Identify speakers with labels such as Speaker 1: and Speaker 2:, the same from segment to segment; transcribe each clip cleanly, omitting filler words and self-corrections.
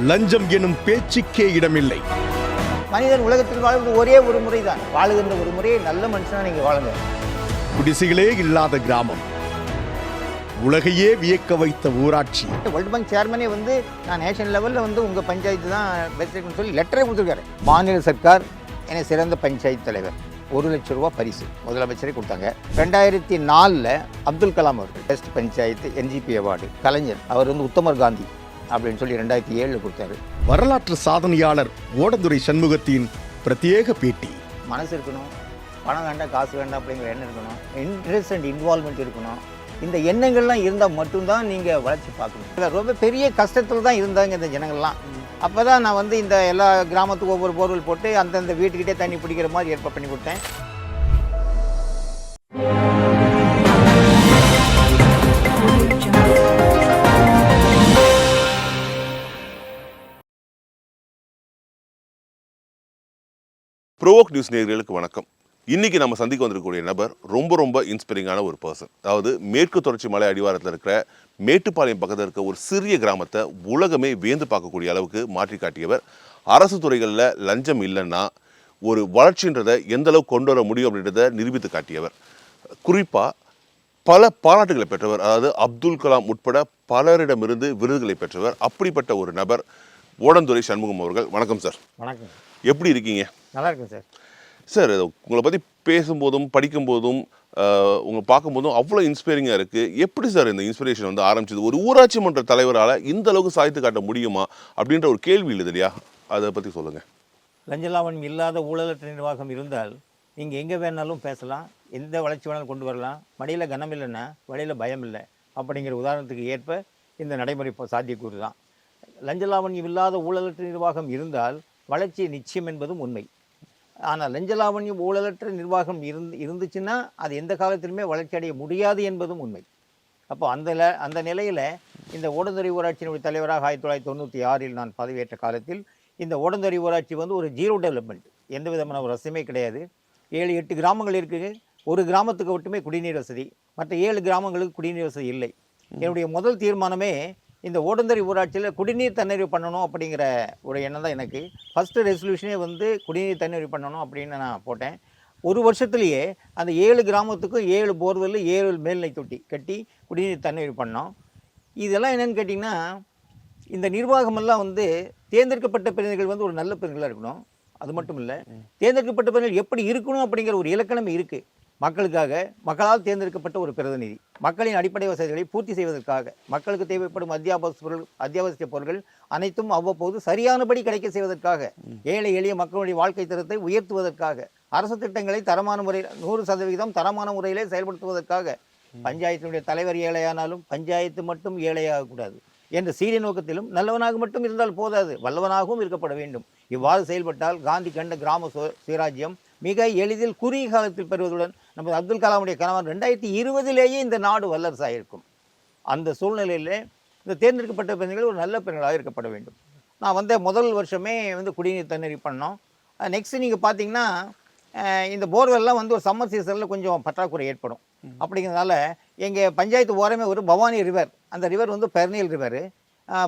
Speaker 1: லஞ்சம் எனும் பேச்சுக்கே இடமில்லை.
Speaker 2: மனிதன் உலகத்தில் வாழ்வது ஒரே ஒரு முறை தான். வாழுகின்ற ஒரு முறையை நல்ல மனுஷனா நீங்க வாழுங்க.
Speaker 1: குடிசைகளே இல்லாத கிராமம், உலகையே வியக்க வைத்த ஊராட்சி.
Speaker 2: வேர்ல்ட் பேங்க் சேர்மனே வந்து நான் நேஷனல் லெவலில் வந்து உங்கள் பஞ்சாயத்து தான் பெஸ்ட்னு சொல்லி லெட்டரே கொடுத்துருக்காரு. மாநில சர்க்கார் என சிறந்த பஞ்சாயத்து தலைவர் 1 லட்சம் ரூபா பரிசு முதலமைச்சரே கொடுத்தாங்க. 2004 அப்துல் கலாம் அவர்கள் பெஸ்ட் பஞ்சாயத்து NGP அவார்டு. கலைஞர் அவர் வந்து உத்தமர் காந்தி அப்படின்னு சொல்லி 2007 கொடுத்தாரு.
Speaker 1: வரலாற்று சாதனையாளர் ஓடந்துரை சண்முகத்தின் பிரத்யேக பேட்டி.
Speaker 2: மனசு இருக்கணும், பணம் வேண்டாம் காசு வேண்டாம் அப்படிங்கிற எண்ணம் இருக்கணும், இன்ட்ரெஸ்ட் அண்ட் இன்வால்மெண்ட் இருக்கணும். இந்த எண்ணங்கள்லாம் இருந்தால் மட்டும்தான் நீங்கள் வளர்ச்சி பார்க்கணும். ரொம்ப பெரிய கஷ்டத்தில் தான் இருந்தாங்க இந்த ஜனங்கள்லாம். அப்போ தான் நான் வந்து இந்த எல்லா கிராமத்துக்கும் ஒவ்வொரு போர்வெல் போட்டு அந்தந்த வீட்டுக்கிட்டே தண்ணி பிடிக்கிற மாதிரி ஏற்பாடு பண்ணி கொடுத்தேன்.
Speaker 3: ப்ரோவோக் நியூஸ் நேயர்களுக்கு வணக்கம். இன்னைக்கு நம்ம சந்திக்க வந்திருக்கக்கூடிய நபர் ரொம்ப இன்ஸ்பைரிங்கான ஒரு பர்சன். அதாவது மேற்கு தொடர்ச்சி மலை அடிவாரத்தில் இருக்கிற மேட்டுப்பாளையம் பக்கத்தில் இருக்க ஒரு சிறிய கிராமத்தை உலகமே வியந்து பார்க்கக்கூடிய அளவுக்கு மாற்றி காட்டியவர். அரசு துறைகளில் லஞ்சம் இல்லைன்னா ஒரு வளர்ச்சின்றதை எந்த அளவுக்கு கொண்டு வர முடியும் அப்படின்றத நிரூபித்து காட்டியவர். குறிப்பாக பல பாராட்டுகளை பெற்றவர். அதாவது அப்துல் கலாம் உட்பட பலரிடமிருந்து விருதுகளை பெற்றவர். அப்படிப்பட்ட ஒரு நபர் ஓடந்துரை சண்முகம் அவர்கள். வணக்கம் சார்.
Speaker 2: வணக்கம்.
Speaker 3: எப்படி இருக்கீங்க?
Speaker 2: நல்லா இருக்கும் சார்.
Speaker 3: சார், உங்களை பற்றி பேசும்போதும் படிக்கும்போதும் உங்களை பார்க்கும்போதும் அவ்வளோ இன்ஸ்பைரிங்காக இருக்குது. எப்படி சார் இந்த இன்ஸ்பிரேஷன் வந்து ஆரம்பிச்சது? ஒரு ஊராட்சி மன்ற தலைவரால் இந்த அளவுக்கு சாதித்து காட்ட முடியுமா அப்படின்ற ஒரு கேள்வி இல்லை இல்லையா? அதை பற்றி சொல்லுங்கள்.
Speaker 2: லஞ்சலாவணம் இல்லாத ஊழலற்ற நிர்வாகம் இருந்தால் நீங்கள் எங்கே வேணாலும் பேசலாம், எந்த வளர்ச்சி வேணாலும் கொண்டு வரலாம். மடியில் கனம் இல்லைன்னா வழியில் பயம் இல்லை அப்படிங்கிற உதாரணத்துக்கு ஏற்ப இந்த நடைமுறை சாத்தியக்கூறு தான். லஞ்சலாவண்யம் இல்லாத ஊழலற்ற நிர்வாகம் இருந்தால் வளர்ச்சி நிச்சயம் என்பதும் உண்மை. ஆனால் லஞ்சலாவண்யம் ஊழலற்ற நிர்வாகம் இருந்துச்சுன்னா அது எந்த காலத்திலுமே வளர்ச்சி அடைய முடியாது என்பதும் உண்மை. அப்போ அந்த நிலையில் இந்த ஓடந்துரை ஊராட்சியினுடைய தலைவராக 1996 நான் பதவியேற்ற காலத்தில் இந்த ஓடந்துரை ஊராட்சி வந்து ஒரு ஜீரோ டெவலப்மெண்ட், எந்த விதமான ஒரு வசதியுமே கிடையாது. 7-8 கிராமங்கள் இருக்குது. ஒரு கிராமத்துக்கு மட்டுமே குடிநீர் வசதி, மற்ற 7 கிராமங்களுக்கு குடிநீர் வசதி இல்லை. என்னுடைய முதல் தீர்மானமே இந்த ஓடந்துரை ஊராட்சியில் குடிநீர் தண்ணீர் பண்ணணும் அப்படிங்கிற ஒரு எண்ணம் தான் எனக்கு. ஃபஸ்ட்டு ரெசல்யூஷனே வந்து குடிநீர் தண்ணீர் பண்ணணும் அப்படின்னு நான் போட்டேன். ஒரு வருஷத்துலேயே அந்த 7 கிராமத்துக்கும் 7 போர்வெல் 7 மேல்நிலை தொட்டி கட்டி குடிநீர் தண்ணீர் பண்ணோம். இதெல்லாம் என்னென்னு கேட்டிங்கன்னா, இந்த நிர்வாகமெல்லாம் வந்து தேர்ந்தெடுக்கப்பட்ட பிரதிநிதிகள் வந்து ஒரு நல்ல பிரதிநிதிகளாக இருக்கணும். அது மட்டும் இல்லை, தேர்ந்தெடுக்கப்பட்ட பிரதிநிதிகள் எப்படி இருக்கணும் அப்படிங்கிற ஒரு இலக்கணம் இருக்குது. மக்களுக்காக, மக்களால் தேர்ந்தெடுக்கப்பட்ட ஒரு பிரதிநிதி, மக்களின் அடிப்படை வசதிகளை பூர்த்தி செய்வதற்காக, மக்களுக்கு தேவைப்படும் அத்தியாவசிய பொருட்கள் அனைத்தும் அவ்வப்போது சரியானபடி கிடைக்க செய்வதற்காக, ஏழை எளிய மக்களுடைய வாழ்க்கை தரத்தை உயர்த்துவதற்காக, அரசு திட்டங்களை தரமான முறையில் 100% தரமான முறையிலே செயல்படுத்துவதற்காக, பஞ்சாயத்தினுடைய தலைவர் ஏழையானாலும் பஞ்சாயத்து மட்டும் ஏழையாகக்கூடாது என்ற சீரிய நோக்கத்திலும் நல்லவனாக மட்டும் இருந்தால் போதாது, வல்லவனாகவும் இருக்கப்பட வேண்டும். இவ்வாறு செயல்பட்டால் காந்தி கண்ட கிராம சுயராஜ்யம் மிக எளிதில் குறுகிய காலத்தில் பெறுவதுடன் நம்ம அப்துல் கலாமுடைய கணவன் 2020 இந்த நாடு வல்லரசாக இருக்கும். அந்த சூழ்நிலையில் இந்த தேர்ந்தெடுக்கப்பட்ட பெண்கள் ஒரு நல்ல பெண்களாக இருக்கப்பட வேண்டும். நான் வந்த முதல் வருஷமே வந்து குடிநீர் தண்ணீர் பண்ணோம். நெக்ஸ்ட் நீங்கள் பார்த்தீங்கன்னா இந்த போர்வெல்லாம் வந்து ஒரு சம்மர் சீசனில் கொஞ்சம் பற்றாக்குறை ஏற்படும். அப்படிங்கிறதுனால எங்கள் பஞ்சாயத்து ஓரமே ஒரு பவானி ரிவர், அந்த ரிவர் வந்து பெர்னியல் ரிவரு,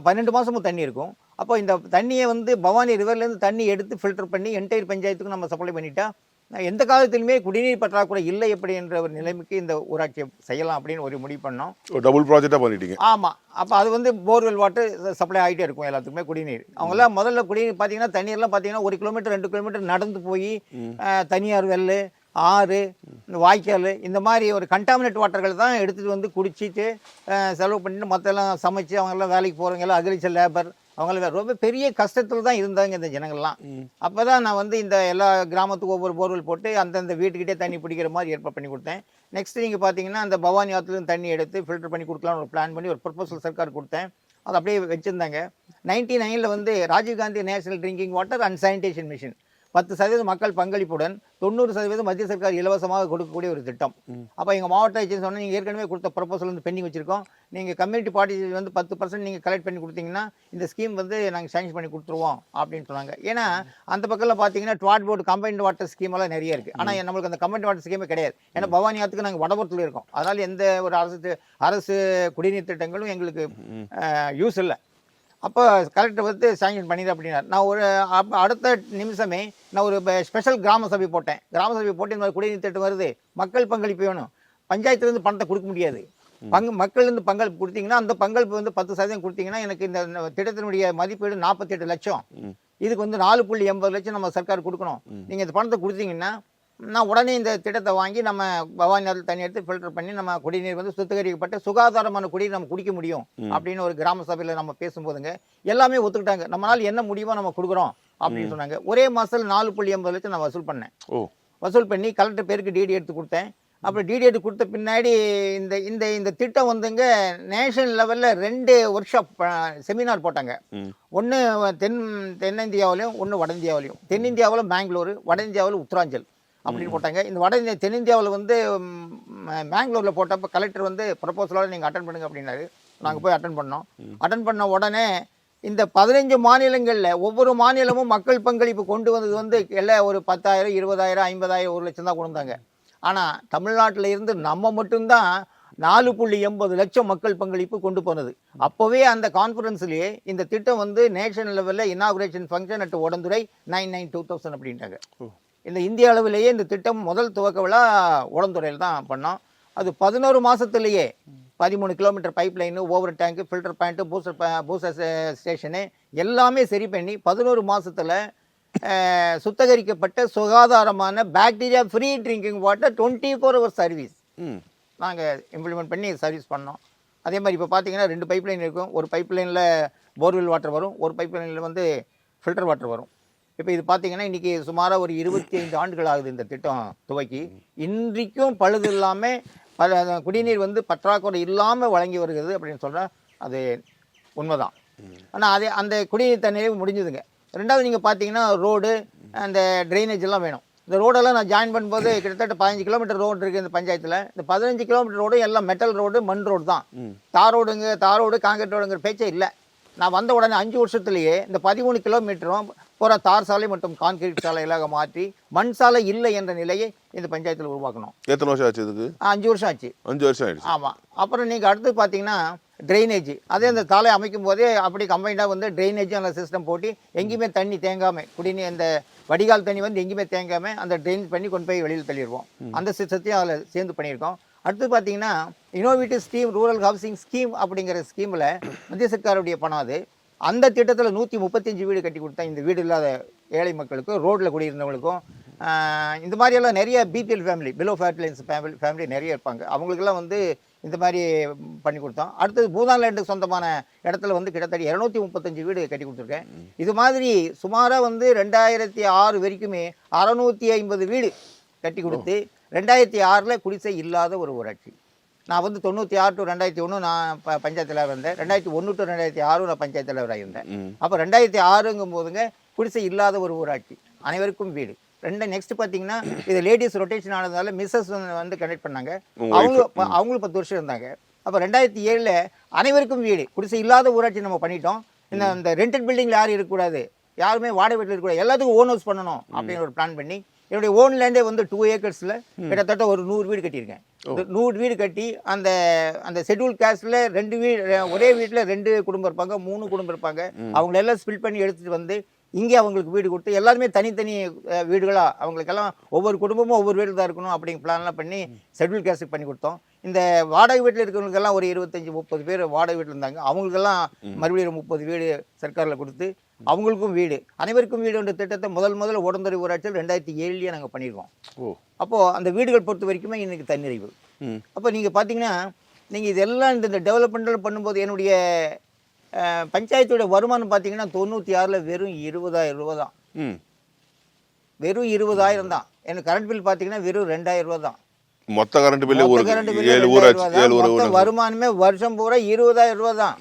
Speaker 2: 12 மாதமும் தண்ணி இருக்கும். அப்போ இந்த தண்ணியை வந்து பவானி ரிவர்லேருந்து தண்ணி எடுத்து ஃபில்டர் பண்ணி என்டையர் பஞ்சாயத்துக்கும் நம்ம சப்ளை பண்ணிட்டா எந்த காலத்திலுமே குடிநீர் பற்றாக்குறை இல்லை எப்படி என்ற ஒரு நிலைமைக்கு இந்த ஊராட்சியை செய்யலாம் அப்படின்னு ஒரு முடிவு பண்ணோம்.
Speaker 3: டபுள் ப்ராஜெக்டாக பண்ணிட்டீங்க.
Speaker 2: ஆமாம். அப்போ அது வந்து போர்வெல் வாட்டர் சப்ளை ஆகிட்டே இருக்கும் எல்லாத்துக்குமே குடிநீர். அவங்களாம் முதல்ல குடிநீர் பார்த்தீங்கன்னா தண்ணீர்லாம் பார்த்தீங்கன்னா 1 கிலோமீட்டர் 2 கிலோமீட்டர் நடந்து போய் தனியார் வெள்ளு, ஆறு, வாய்க்கால், இந்த மாதிரி ஒரு கண்டாமினேட் வாட்டர்கள் தான் எடுத்துகிட்டு வந்து குடிச்சிட்டு செலவு பண்ணிட்டு மற்றெல்லாம் சமைச்சு அவங்கெல்லாம் வேலைக்கு போகிறவங்க எல்லாம் அக்ரிகல்ச்சர் லேபர் அவங்களாம் ரொம்ப பெரிய கஷ்டத்தில் தான் இருந்தாங்க இந்த ஜனங்கள்லாம். அப்போ தான் நான் வந்து இந்த எல்லா கிராமத்துக்கும் ஒவ்வொரு போர்வெல் போட்டு அந்தந்த வீட்டுக்கிட்டே தண்ணி பிடிக்கிற மாதிரி ஏற்பாடு பண்ணி கொடுத்தேன். நெக்ஸ்ட் நீங்கள் பார்த்தீங்கன்னா அந்த பவானி ஆற்றுலேருந்து தண்ணி எடுத்து ஃபில்டர் பண்ணி கொடுக்கலாம்னு ஒரு பிளான் பண்ணி ஒரு ப்ரொபோசல் சர்க்கார் கொடுத்தேன். அது அப்படியே வச்சுருந்தாங்க. 99 வந்து Rajiv Gandhi national drinking water and sanitation mission 10% மக்கள் பங்களிப்புடன் 90% மத்திய சர்க்கார் இலவசமாக கொடுக்கக்கூடிய ஒரு திட்டம். அப்போ எங்கள் மாவட்ட ஆட்சியர் சொன்னால் நீங்கள் ஏற்கனவே கொடுத்த ப்ரொபோசல் வந்து பெண்டிங் வச்சுருக்கோம், நீங்கள் கம்யூனிட்டி பார்ட்டி வந்து 10% நீங்கள் கலெக்ட் பண்ணி கொடுத்தீங்கன்னா இந்த ஸ்கீம் வந்து நாங்கள் சேங்ஷன் பண்ணி கொடுத்துருவோம் அப்படின்னு சொன்னாங்க. ஏன்னா அந்த பக்கத்தில் பார்த்தீங்கன்னா ட்வாட் போர்டு கம்பைன்ட் வாட்டர் ஸ்கீம் எல்லாம் நிறைய இருக்குது. ஆனால் நம்மளுக்கு அந்த கம்பைன்ட் வாட்டர் ஸ்கீமே கிடையாது. ஏன்னா பவானி ஆற்றுக்கு நாங்கள் வடபுறத்தில் இருக்கோம். அதனால் எந்த ஒரு அரசு குடிநீர் திட்டங்களும் எங்களுக்கு யூஸ் இல்லை. அப்போ கலெக்டர் வந்து சாங்ஷன் பண்ணிடு அப்படின்னார். நான் ஒரு அடுத்த நிமிஷமே நான் ஒரு ஸ்பெஷல் கிராம சபை போட்டேன். கிராம சபை போட்டு இந்த மாதிரி குடிநீர் திட்டம் வருது, மக்கள் பங்களிப்பு வேணும், பஞ்சாயத்துலேருந்து பணத்தை கொடுக்க முடியாது, மக்கள்லேருந்து பங்களிப்பு கொடுத்தீங்கன்னா அந்த பங்களிப்பு வந்து 10% கொடுத்தீங்கன்னா எனக்கு இந்த திட்டத்தினுடைய மதிப்பீடு 48 லட்சம், இதுக்கு வந்து 4.80 லட்சம் நம்ம சர்க்கார் கொடுக்கணும், நீங்கள் இந்த பணத்தை கொடுத்தீங்கன்னா நான் உடனே இந்த திட்டத்தை வாங்கி நம்ம பவானி ஆற்றில் தண்ணி எடுத்து ஃபில்டர் பண்ணி நம்ம குடிநீர் வந்து சுத்திகரிக்கப்பட்ட சுகாதாரமான குடிநீர் நம்ம குடிக்க முடியும் அப்படின்னு ஒரு கிராம சபையில் நம்ம பேசும்போதுங்க எல்லாமே ஒத்துக்கிட்டாங்க. நம்மளால் என்ன முடியுமோ நம்ம கொடுக்குறோம் அப்படின்னு சொன்னாங்க. ஒரே மாதத்தில் 4.80 லட்சம் நான் வசூல் பண்ணேன். வசூல் பண்ணி கலெக்டர் பேருக்கு டிடி எடுத்து கொடுத்தேன். அப்புறம் டிடி எடுத்து கொடுத்த பின்னாடி இந்த இந்த இந்த திட்டம் வந்துங்க நேஷனல் லெவலில் 2 ஒர்க் ஷாப் செமினார் போட்டாங்க. ஒன்று தென்னிந்தியாவிலையும் ஒன்று வட இந்தியாவிலையும். தென்னிந்தியாவில் பெங்களூரு, வட இந்தியாவில் உத்தராஞ்சல் அப்படின்னு போட்டாங்க. இந்த தென்னிந்தியாவில் வந்து பெங்களூரில் போட்டப்போ கலெக்டர் வந்து ப்ரப்போசலோட நீங்கள் அட்டன் பண்ணுங்க அப்படின்னாரு. நாங்கள் போய் அட்டன் பண்ணோம். அட்டன் பண்ண உடனே இந்த 15 மாநிலங்களில் ஒவ்வொரு மாநிலமும் மக்கள் பங்களிப்பு கொண்டு வந்தது வந்து எல்லாம் ஒரு 10,000, 20,000, 50,000, 1 லட்சம் தான் கொண்டு வந்தாங்க. ஆனால் தமிழ்நாட்டில் இருந்து நம்ம மட்டும்தான் 4.80 லட்சம் மக்கள் பங்களிப்பு கொண்டு போனது. அப்போவே அந்த கான்ஃபரன்ஸ்லேயே இந்த திட்டம் வந்து நேஷனல் லெவலில் இனாகுரேஷன் ஃபங்க்ஷன் அட் உடந்துறை 9/9/2000 அப்படின்ட்டாங்க. இந்த இந்திய அளவிலேயே இந்த திட்டம் முதல் துவக்க விழா உடந்துறையில் தான் பண்ணோம். அது 11 மாதத்துலேயே 13 கிலோமீட்டர் பைப் லைனு, ஓவர் டேங்க்கு, ஃபில்டர் பாயிண்ட்டு, பூஸ்டர் ஸ்டேஷனு எல்லாமே சரி பண்ணி 11 மாதத்தில் சுத்தகரிக்கப்பட்ட சுகாதாரமான bacteria free drinking water 24 hours service நாங்கள் இம்ப்ளிமெண்ட் பண்ணி சர்வீஸ் பண்ணோம். அதே மாதிரி இப்போ பார்த்தீங்கன்னா 2 பைப் லைன் இருக்கும். ஒரு பைப் லைனில் போர்வெல் வாட்டர் வரும், ஒரு பைப் லைனில் வந்து ஃபில்டர் வாட்டர் வரும். இப்போ இது பார்த்தீங்கன்னா இன்றைக்கி சுமாராக ஒரு 25 ஆண்டுகள் ஆகுது இந்த திட்டம் துவக்கி. இன்றைக்கும் பழுது இல்லாமல் குடிநீர் வந்து பற்றாக்குறை இல்லாமல் வழங்கி வருகிறது அப்படின்னு சொல்கிறேன். அது உண்மைதான். ஆனால் அந்த குடிநீர் தண்ணீரே முடிஞ்சுதுங்க. ரெண்டாவது நீங்கள் பார்த்தீங்கன்னா ரோடு, அந்த ட்ரைனேஜ் எல்லாம் வேணும். இந்த ரோடெல்லாம் நான் ஜாயின் பண்ணும்போது கிட்டத்தட்ட 15 கிலோமீட்டர் ரோடு இருக்குது இந்த பஞ்சாயத்தில். இந்த 15 கிலோமீட்டர் ரோடு எல்லாம் மெட்டல் ரோடு, மண் ரோடு தான். தார் ரோடு காங்கிரீட் ரோடுங்கிற பேச்சே இல்லை. நான் வந்த உடனே 5 வருஷத்துலேயே இந்த 13 கிலோமீட்டரும் பூரா தார் சாலை மற்றும் கான்கிரீட் சாலைகளாக மாற்றி மண் சாலை இல்லை என்ற நிலையை இந்த பஞ்சாயத்தில் உருவாக்கணும்.
Speaker 3: எத்தனை வருஷம் ஆச்சு இதுக்கு?
Speaker 2: 5 வருஷம் ஆச்சு.
Speaker 3: 5 வருஷம் ஆயிடுச்சு.
Speaker 2: ஆமாம். அப்புறம் நீங்கள் அடுத்து பார்த்தீங்கன்னா ட்ரைனேஜ், அதே அந்த சாலை அமைக்கும் போதே அப்படி கம்பைண்டாக வந்து ட்ரைனேஜும் அந்த சிஸ்டம் போட்டு எங்கேயுமே தண்ணி தேங்காமல், குடிநீர் இந்த வடிகால் தண்ணி வந்து எங்கேயுமே தேங்காமல் அந்த ட்ரைனேஜ் பண்ணி கொண்டு போய் வெளியில் தள்ளிடுவோம். அந்த சிஸ்டத்தையும் அதில் சேர்ந்து பண்ணியிருக்கோம். அடுத்து பார்த்தீங்கன்னா innovative scheme, rural housing scheme அப்படிங்கிற ஸ்கீமில் மத்திய சர்க்காருடைய பணம் அது. அந்த திட்டத்தில் 135 வீடு கட்டி கொடுத்தா இந்த வீடு இல்லாத ஏழை மக்களுக்கும், ரோட்டில் குடியிருந்தவங்களுக்கும், இந்த மாதிரியெல்லாம் நிறைய பிபிஎல் ஃபேமிலி, பிலோ ஃபேட்லைன்ஸ் ஃபேமிலி நிறைய இருப்பாங்க. அவங்களுக்கெல்லாம் வந்து இந்த மாதிரி பண்ணி கொடுத்தோம். அடுத்தது பூதான்லேண்டுக்கு சொந்தமான இடத்துல வந்து கிட்டத்தட்ட 235 வீடு கட்டி கொடுத்துருக்கேன். இது மாதிரி சுமாராக வந்து 2006 வரைக்குமே 650 வீடு கட்டி கொடுத்து 2006 குடிசை இல்லாத ஒரு ஊராட்சி. நான் வந்து 96 to 2001 நான் பஞ்சாயத்து தலைவர் இருந்தேன். 2001 to 2006 நான் பஞ்சாயத்து தலைவராக இருந்தேன். அப்போ 2006ங்கும் போதுங்க குடிசை இல்லாத ஒரு ஊராட்சி, அனைவருக்கும் வீடு. நெக்ஸ்ட் பார்த்தீங்கன்னா இது லேடிஸ் ரொட்டேஷன் ஆனதால மிஸ்ஸஸ் வந்து கனெக்ட் பண்ணாங்க. அவங்களும் 10 வருஷம் இருந்தாங்க. அப்போ 2007 அனைவருக்கும் வீடு, குடிசை இல்லாத ஊராட்சி நம்ம பண்ணிட்டோம். இந்த ரெண்டட் பில்டிங்கில் யாரும் இருக்கக்கூடாது, யாருமே வாடகை வீட்டில் இருக்கக்கூடாது, எல்லாத்துக்கும் ஓன் ஹவுஸ் பண்ணணும் அப்படின்னு ஒரு பிளான் பண்ணி என்னுடைய ஓன் லேண்டே வந்து 2 ஏக்கர்ஸில் கிட்டத்தட்ட ஒரு 100 வீடு கட்டியிருக்கேன். 100 வீடு கட்டி அந்த ஷெட்யூல் காஸ்டில் 2 வீடு, ஒரே வீட்டில் 2 குடும்பம் இருப்பாங்க, 3 குடும்பம் இருப்பாங்க. அவங்களெல்லாம் ஸ்பில் பண்ணி எடுத்துகிட்டு வந்து இங்கே அவங்களுக்கு வீடு கொடுத்து எல்லாருமே தனித்தனி வீடுகளாக அவங்களுக்கெல்லாம் ஒவ்வொரு குடும்பமும் ஒவ்வொரு வீடு தான் இருக்கணும் அப்படிங்கிற பிளான்லாம் பண்ணி ஷெட்யூல் காஸ்ட்டுக்கு பண்ணி கொடுத்தோம். இந்த வாடகை வீட்டில் இருக்கிறவங்களுக்கெல்லாம் ஒரு 25-30 பேர் வாடகை வீட்டில் இருந்தாங்க. அவங்களுக்கெல்லாம் மறுபடியும் 30 வீடு சர்க்காரில் கொடுத்து அவங்களுக்கும் வீடு, அனைவருக்கும் வீடு என்ற திட்டத்தை முதல்ல உடந்துறை ஊராட்சியில் 2007 நாங்கள் பண்ணியிருக்கோம். அப்போது அந்த வீடுகள் பொறுத்த வரைக்குமே இன்றைக்கி தன்னிறைவு. அப்போ நீங்கள் பார்த்தீங்கன்னா நீங்கள் இதெல்லாம் இந்த டெவலப்மெண்ட்டில் பண்ணும்போது என்னுடைய பஞ்சாயத்தோட வருமானம் பார்த்தீங்கன்னா 96 வெறும் 20,000 ரூபா தான். வெறும் 20,000 தான். எனக்கு கரண்ட் பில் பார்த்தீங்கன்னா வெறும் 2,000 ரூபா தான்.
Speaker 3: மொத்த கரண்ட் பில்
Speaker 2: வருமானமே வருஷம் பூரா 20,000 ரூபா தான்.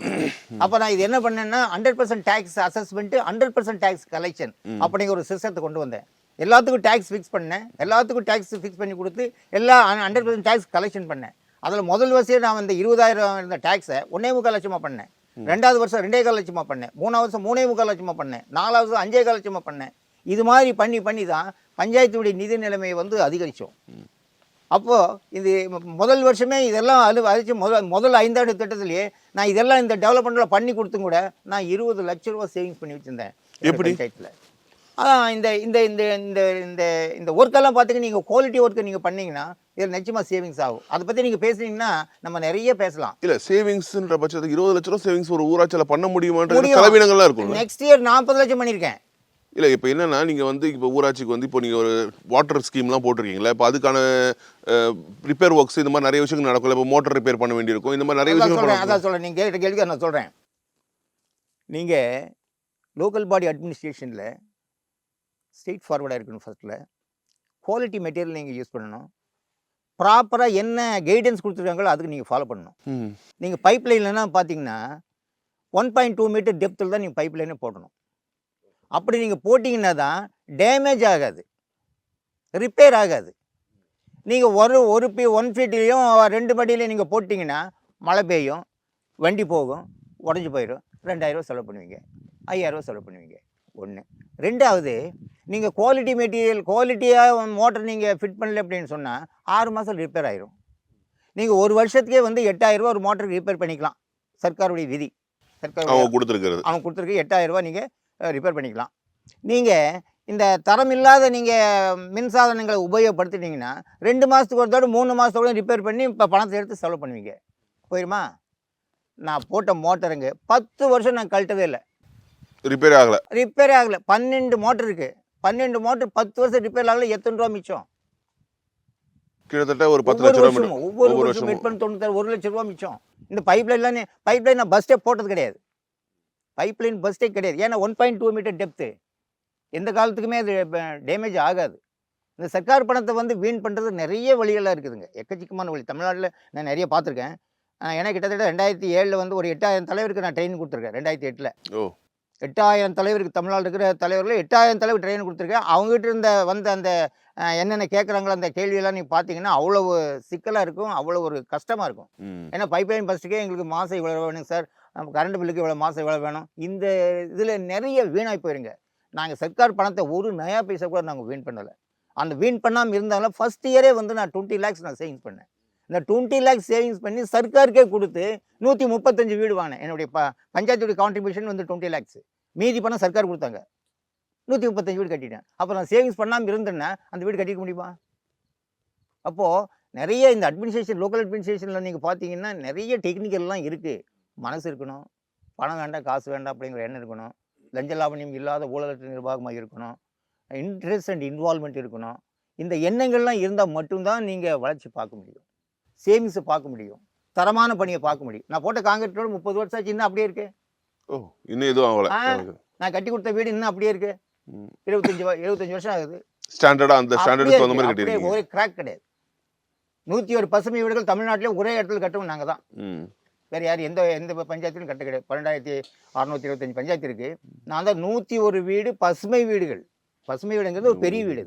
Speaker 2: அப்போ நான் இது என்ன பண்ணேன்னா 100% டேக்ஸ் அசஸ்மெண்ட், 100% டேக்ஸ் கலெக்ஷன் அப்படிங்கிற ஒரு சிஸ்டத்தை கொண்டு வந்தேன். எல்லாத்துக்கும் டேக்ஸ் ஃபிக்ஸ் பண்ணேன், எல்லாத்துக்கும் டேக்ஸ் ஃபிக்ஸ் பண்ணி கொடுத்து எல்லா 100% டேக்ஸ் கலெக்ஷன் பண்ணேன். அதில் முதல் வருஷம் நான் இந்த 20,000 இருந்த டேக்ஸை 1.25 லட்சமாக பண்ணேன். 2வது வருஷம் 2.25 லட்சமாக பண்ணேன். 3வது வருஷம் 3.25 லட்சமாக பண்ணேன். 4வது வருஷம் 5.25 லட்சமாக பண்ணேன். இது மாதிரி பண்ணி தான் பஞ்சாயத்துடைய நிதி நிலைமையை வந்து அதிகரித்தோம். அப்போது இது முதல் வருஷமே இதெல்லாம் அழிச்சு முதல் 5 ஆண்டு திட்டத்திலேயே நான் இதெல்லாம் இந்த டெவலப்மெண்ட்டில் பண்ணி கொடுத்தும் கூட நான் 20 லட்ச ரூபா சேவிங்ஸ் பண்ணி வச்சுருந்தேன்
Speaker 3: எப்படி?
Speaker 2: பஞ்சாயத்தில். அதான் இந்த இந்த இந்த இந்த இந்த இந்த ஒர்க்கெல்லாம் பார்த்துக்க நீங்கள் குவாலிட்டி ஒர்க்கு நீங்கள் பண்ணீங்கன்னா இதில் நிச்சயமாக சேவிங்ஸ் ஆகும். அதை பற்றி நீங்கள் பேசுனீங்கன்னா நம்ம நிறைய பேசலாம்.
Speaker 3: இல்ல சேவிங்ஸ்ன்ற பட்சத்துக்கு 20 லட்ச ரூபா சேவிங்ஸ் ஒரு ஊராட்சியில் பண்ண முடியுமான்ற செலவினங்கள்லாம் இருக்கும்.
Speaker 2: நெக்ஸ்ட் இயர் 40 லட்சம் பண்ணியிருக்கேன்.
Speaker 3: இல்லை இப்போ என்னன்னா நீங்கள் வந்து இப்போ ஊராட்சிக்கு வந்து இப்போ நீங்கள் ஒரு வாட்டர் ஸ்கீம்லாம் போட்டிருக்கீங்களா, இப்போ அதுக்கான ரிப்பேர் ஒர்க்ஸ் இந்த மாதிரி நிறைய விஷயங்கள் நடக்கும். இப்போ மோட்டர் ரிப்பேர் பண்ண வேண்டியிருக்கும், இந்த மாதிரி நிறைய விஷயங்கள்.
Speaker 2: அதான் சொல்கிறேன், நீங்கள் கேட்ட கேள்விக்கு நான் சொல்கிறேன். நீங்கள் லோக்கல் பாடி அட்மினிஸ்ட்ரேஷனில் ஸ்ட்ரெயிட் ஃபார்வர்டாக இருக்கணும். ஃபர்ஸ்ட்டில் குவாலிட்டி மெட்டீரியல் நீங்கள் யூஸ் பண்ணணும். ப்ராப்பராக என்ன கைடன்ஸ் கொடுத்துருக்காங்களோ அதுக்கு நீங்கள் ஃபாலோ பண்ணணும். நீங்கள் பைப் லைன்லாம் பார்த்தீங்கன்னா 1.2 மீட்டர் டெப்த்தில் தான் நீங்கள் பைப் லைனே போடணும். அப்படி நீங்கள் போட்டிங்கன்னா தான் டேமேஜ் ஆகாது, ரிப்பேர் ஆகாது. நீங்கள் ஒரு 1 ஃபீட்லேயும் 2 படியிலையும் நீங்கள் போட்டிங்கன்னா மழை பெய்யும், வண்டி போகும், உடஞ்சி போயிடும். 2000 ரூபா செலவு பண்ணுவீங்க, 5000 ரூபா செலவு பண்ணுவீங்க. ஒன்று. ரெண்டாவது, நீங்கள் குவாலிட்டி மெட்டீரியல் குவாலிட்டியாக மோட்டர் நீங்கள் ஃபிட் பண்ணல அப்படின்னு சொன்னால் 6 மாதம் ரிப்பேர் ஆயிரும். நீங்கள் ஒரு வருஷத்துக்கே வந்து 8000 ரூபா ஒரு மோட்டருக்கு ரிப்பேர் பண்ணிக்கலாம். சர்க்காருடைய விதி.
Speaker 3: அவன்
Speaker 2: கொடுத்துருக்கு 8000 ரூபா நீங்கள் ரிப்பேர் பண்ணிக்கலாம். நீங்கள் இந்த தரம் இல்லாத நீங்கள் மின்சாதனங்களை உபயோகப்படுத்திட்டீங்கன்னா 2 மாதத்துக்கு ஒரு தடவை 3 மாதத்தோட ரிப்பேர் பண்ணி இப்போ பணத்தை எடுத்து செலவு பண்ணுவீங்க. போயிருமா? நான் போட்ட மோட்டருங்க 10 வருஷம் நான் கழட்டவே இல்லை, ரிப்பேரே ஆகலை. 12 மோட்டர் இருக்குது. 12 மோட்டர் 10 வருஷம் ரிப்பேர் ஆகலை. எத்தனை ரூபா மிச்சம்?
Speaker 3: கிட்டத்தட்ட ஒரு 10 லட்சம் ரூபா.
Speaker 2: ஒவ்வொரு வருஷம் வெயிட் பண்ணி 1 லட்சம் ரூபா மிச்சம். இந்த பைப் லைன் நான் பஸ்டே போட்டது கிடையாது. பைப் லைன் பஸ்டே கிடையாது. ஏன்னா 1.2 மீட்டர் டெப்த்து. எந்த காலத்துக்குமே அது டேமேஜ் ஆகாது. இந்த சர்க்கார் பணத்தை வந்து வீண் பண்ணுறது நிறைய வழிகளாக இருக்குதுங்க, எக்கச்சக்கமான வழி. தமிழ்நாட்டில் நான் நிறைய பார்த்துருக்கேன். ஏன்னா கிட்டத்தட்ட 2007 வந்து ஒரு 8000 தலைவருக்கு நான் ட்ரெயின் கொடுத்துருக்கேன். 2008 8000 தலைவருக்கு, தமிழ்நாடு இருக்கிற தலைவர்கள் 8000 தலைவர் ட்ரெயின் கொடுத்துருக்கேன். அவங்ககிட்ட இருந்த அந்த என்னென்ன கேட்குறாங்களோ அந்த கேள்வியெல்லாம் நீங்கள் பார்த்தீங்கன்னா அவ்வளவு சிக்கலாக இருக்கும், அவ்வளோ ஒரு கஷ்டமாக இருக்கும். ஏன்னா பைப்லைன் ஃபஸ்ட்டுக்கே எங்களுக்கு மாதம் இவ்வளோ வேணும் சார், கரண்ட் பில்லுக்கு இவ்வளோ மாதம் இவ்வளோ வேணும். இந்த இதில் நிறைய வீணாகி போயிருங்க. நாங்கள் சர்க்கார் பணத்தை ஒரு நயா பைசா கூட நாங்கள் வீண் பண்ணலை. அந்த வீண் பண்ணாமல் இருந்தாலும் ஃபஸ்ட் இயரே வந்து நான் 20 lakhs நான் சேவிங்ஸ் பண்ணேன். இந்த 20 lakhs சேவிங்ஸ் பண்ணி சர்க்காருக்கே கொடுத்து 135 வீடு வாங்கினேன். என்னுடைய பஞ்சாயத்துடைய கான்ட்ரிபியூஷன் வந்து 20 lakhs. மீதி பணம் சர்க்கார் கொடுத்தாங்க. 135 வீடு கட்டிட்டேன். அப்போ நான் சேவிங்ஸ் பண்ணாமல் இருந்தேன்னா அந்த வீடு கட்டிக்க முடியுமா? அப்போது நிறைய இந்த அட்மினிஸ்ட்ரேஷன், லோக்கல் அட்மினிஸ்ட்ரேஷனில் நீங்கள் பார்த்தீங்கன்னா நிறைய டெக்னிக்கல்லாம் இருக்குது. மனசு இருக்கணும், பணம் வேண்டாம் காசு வேண்டாம் அப்படிங்கிற எண்ணம் இருக்கணும், லஞ்ச லாவணியம் இல்லாத ஊழலற்ற நிர்வாகமாக இருக்கணும், இன்ட்ரெஸ்ட் அண்ட் இன்வால்மெண்ட் இருக்கணும். இந்த எண்ணங்கள்லாம் இருந்தால் மட்டும்தான் நீங்கள் வளர்ச்சி பார்க்க முடியும், சேவிங்ஸை பார்க்க முடியும், தரமான பணியை பார்க்க முடியும். நான் போட்ட காங்கிரீட்டோட 30 வருஷம் ஆச்சு, இன்னும் அப்படியே இருக்கு.
Speaker 3: இன்னும் எதுவும் ஆகல.
Speaker 2: நான் கட்டி கொடுத்த வீடு இன்னும் அப்படியே இருக்கு. 75 வருஷம் ஆகுது.
Speaker 3: ஸ்டாண்டர்டா அந்த ஸ்டாண்டர்டுக்கு தகுந்த மாதிரி கட்டிருக்கீங்க.
Speaker 2: ஒரே கிராக் கிடையாது. 101 பசுமை வீடுகள் தமிழ்நாட்டிலே ஒரே இடத்துல கட்டவும் நாங்கள் தான். வேறு யார் எந்த பஞ்சாயத்திலும் கட்ட கிடையாது. 12625 பஞ்சாயத்து இருக்குது. நான் தான் 101 வீடு பசுமை வீடுகள். பசுமை வீடுங்கிறது ஒரு பெரிய வீடு.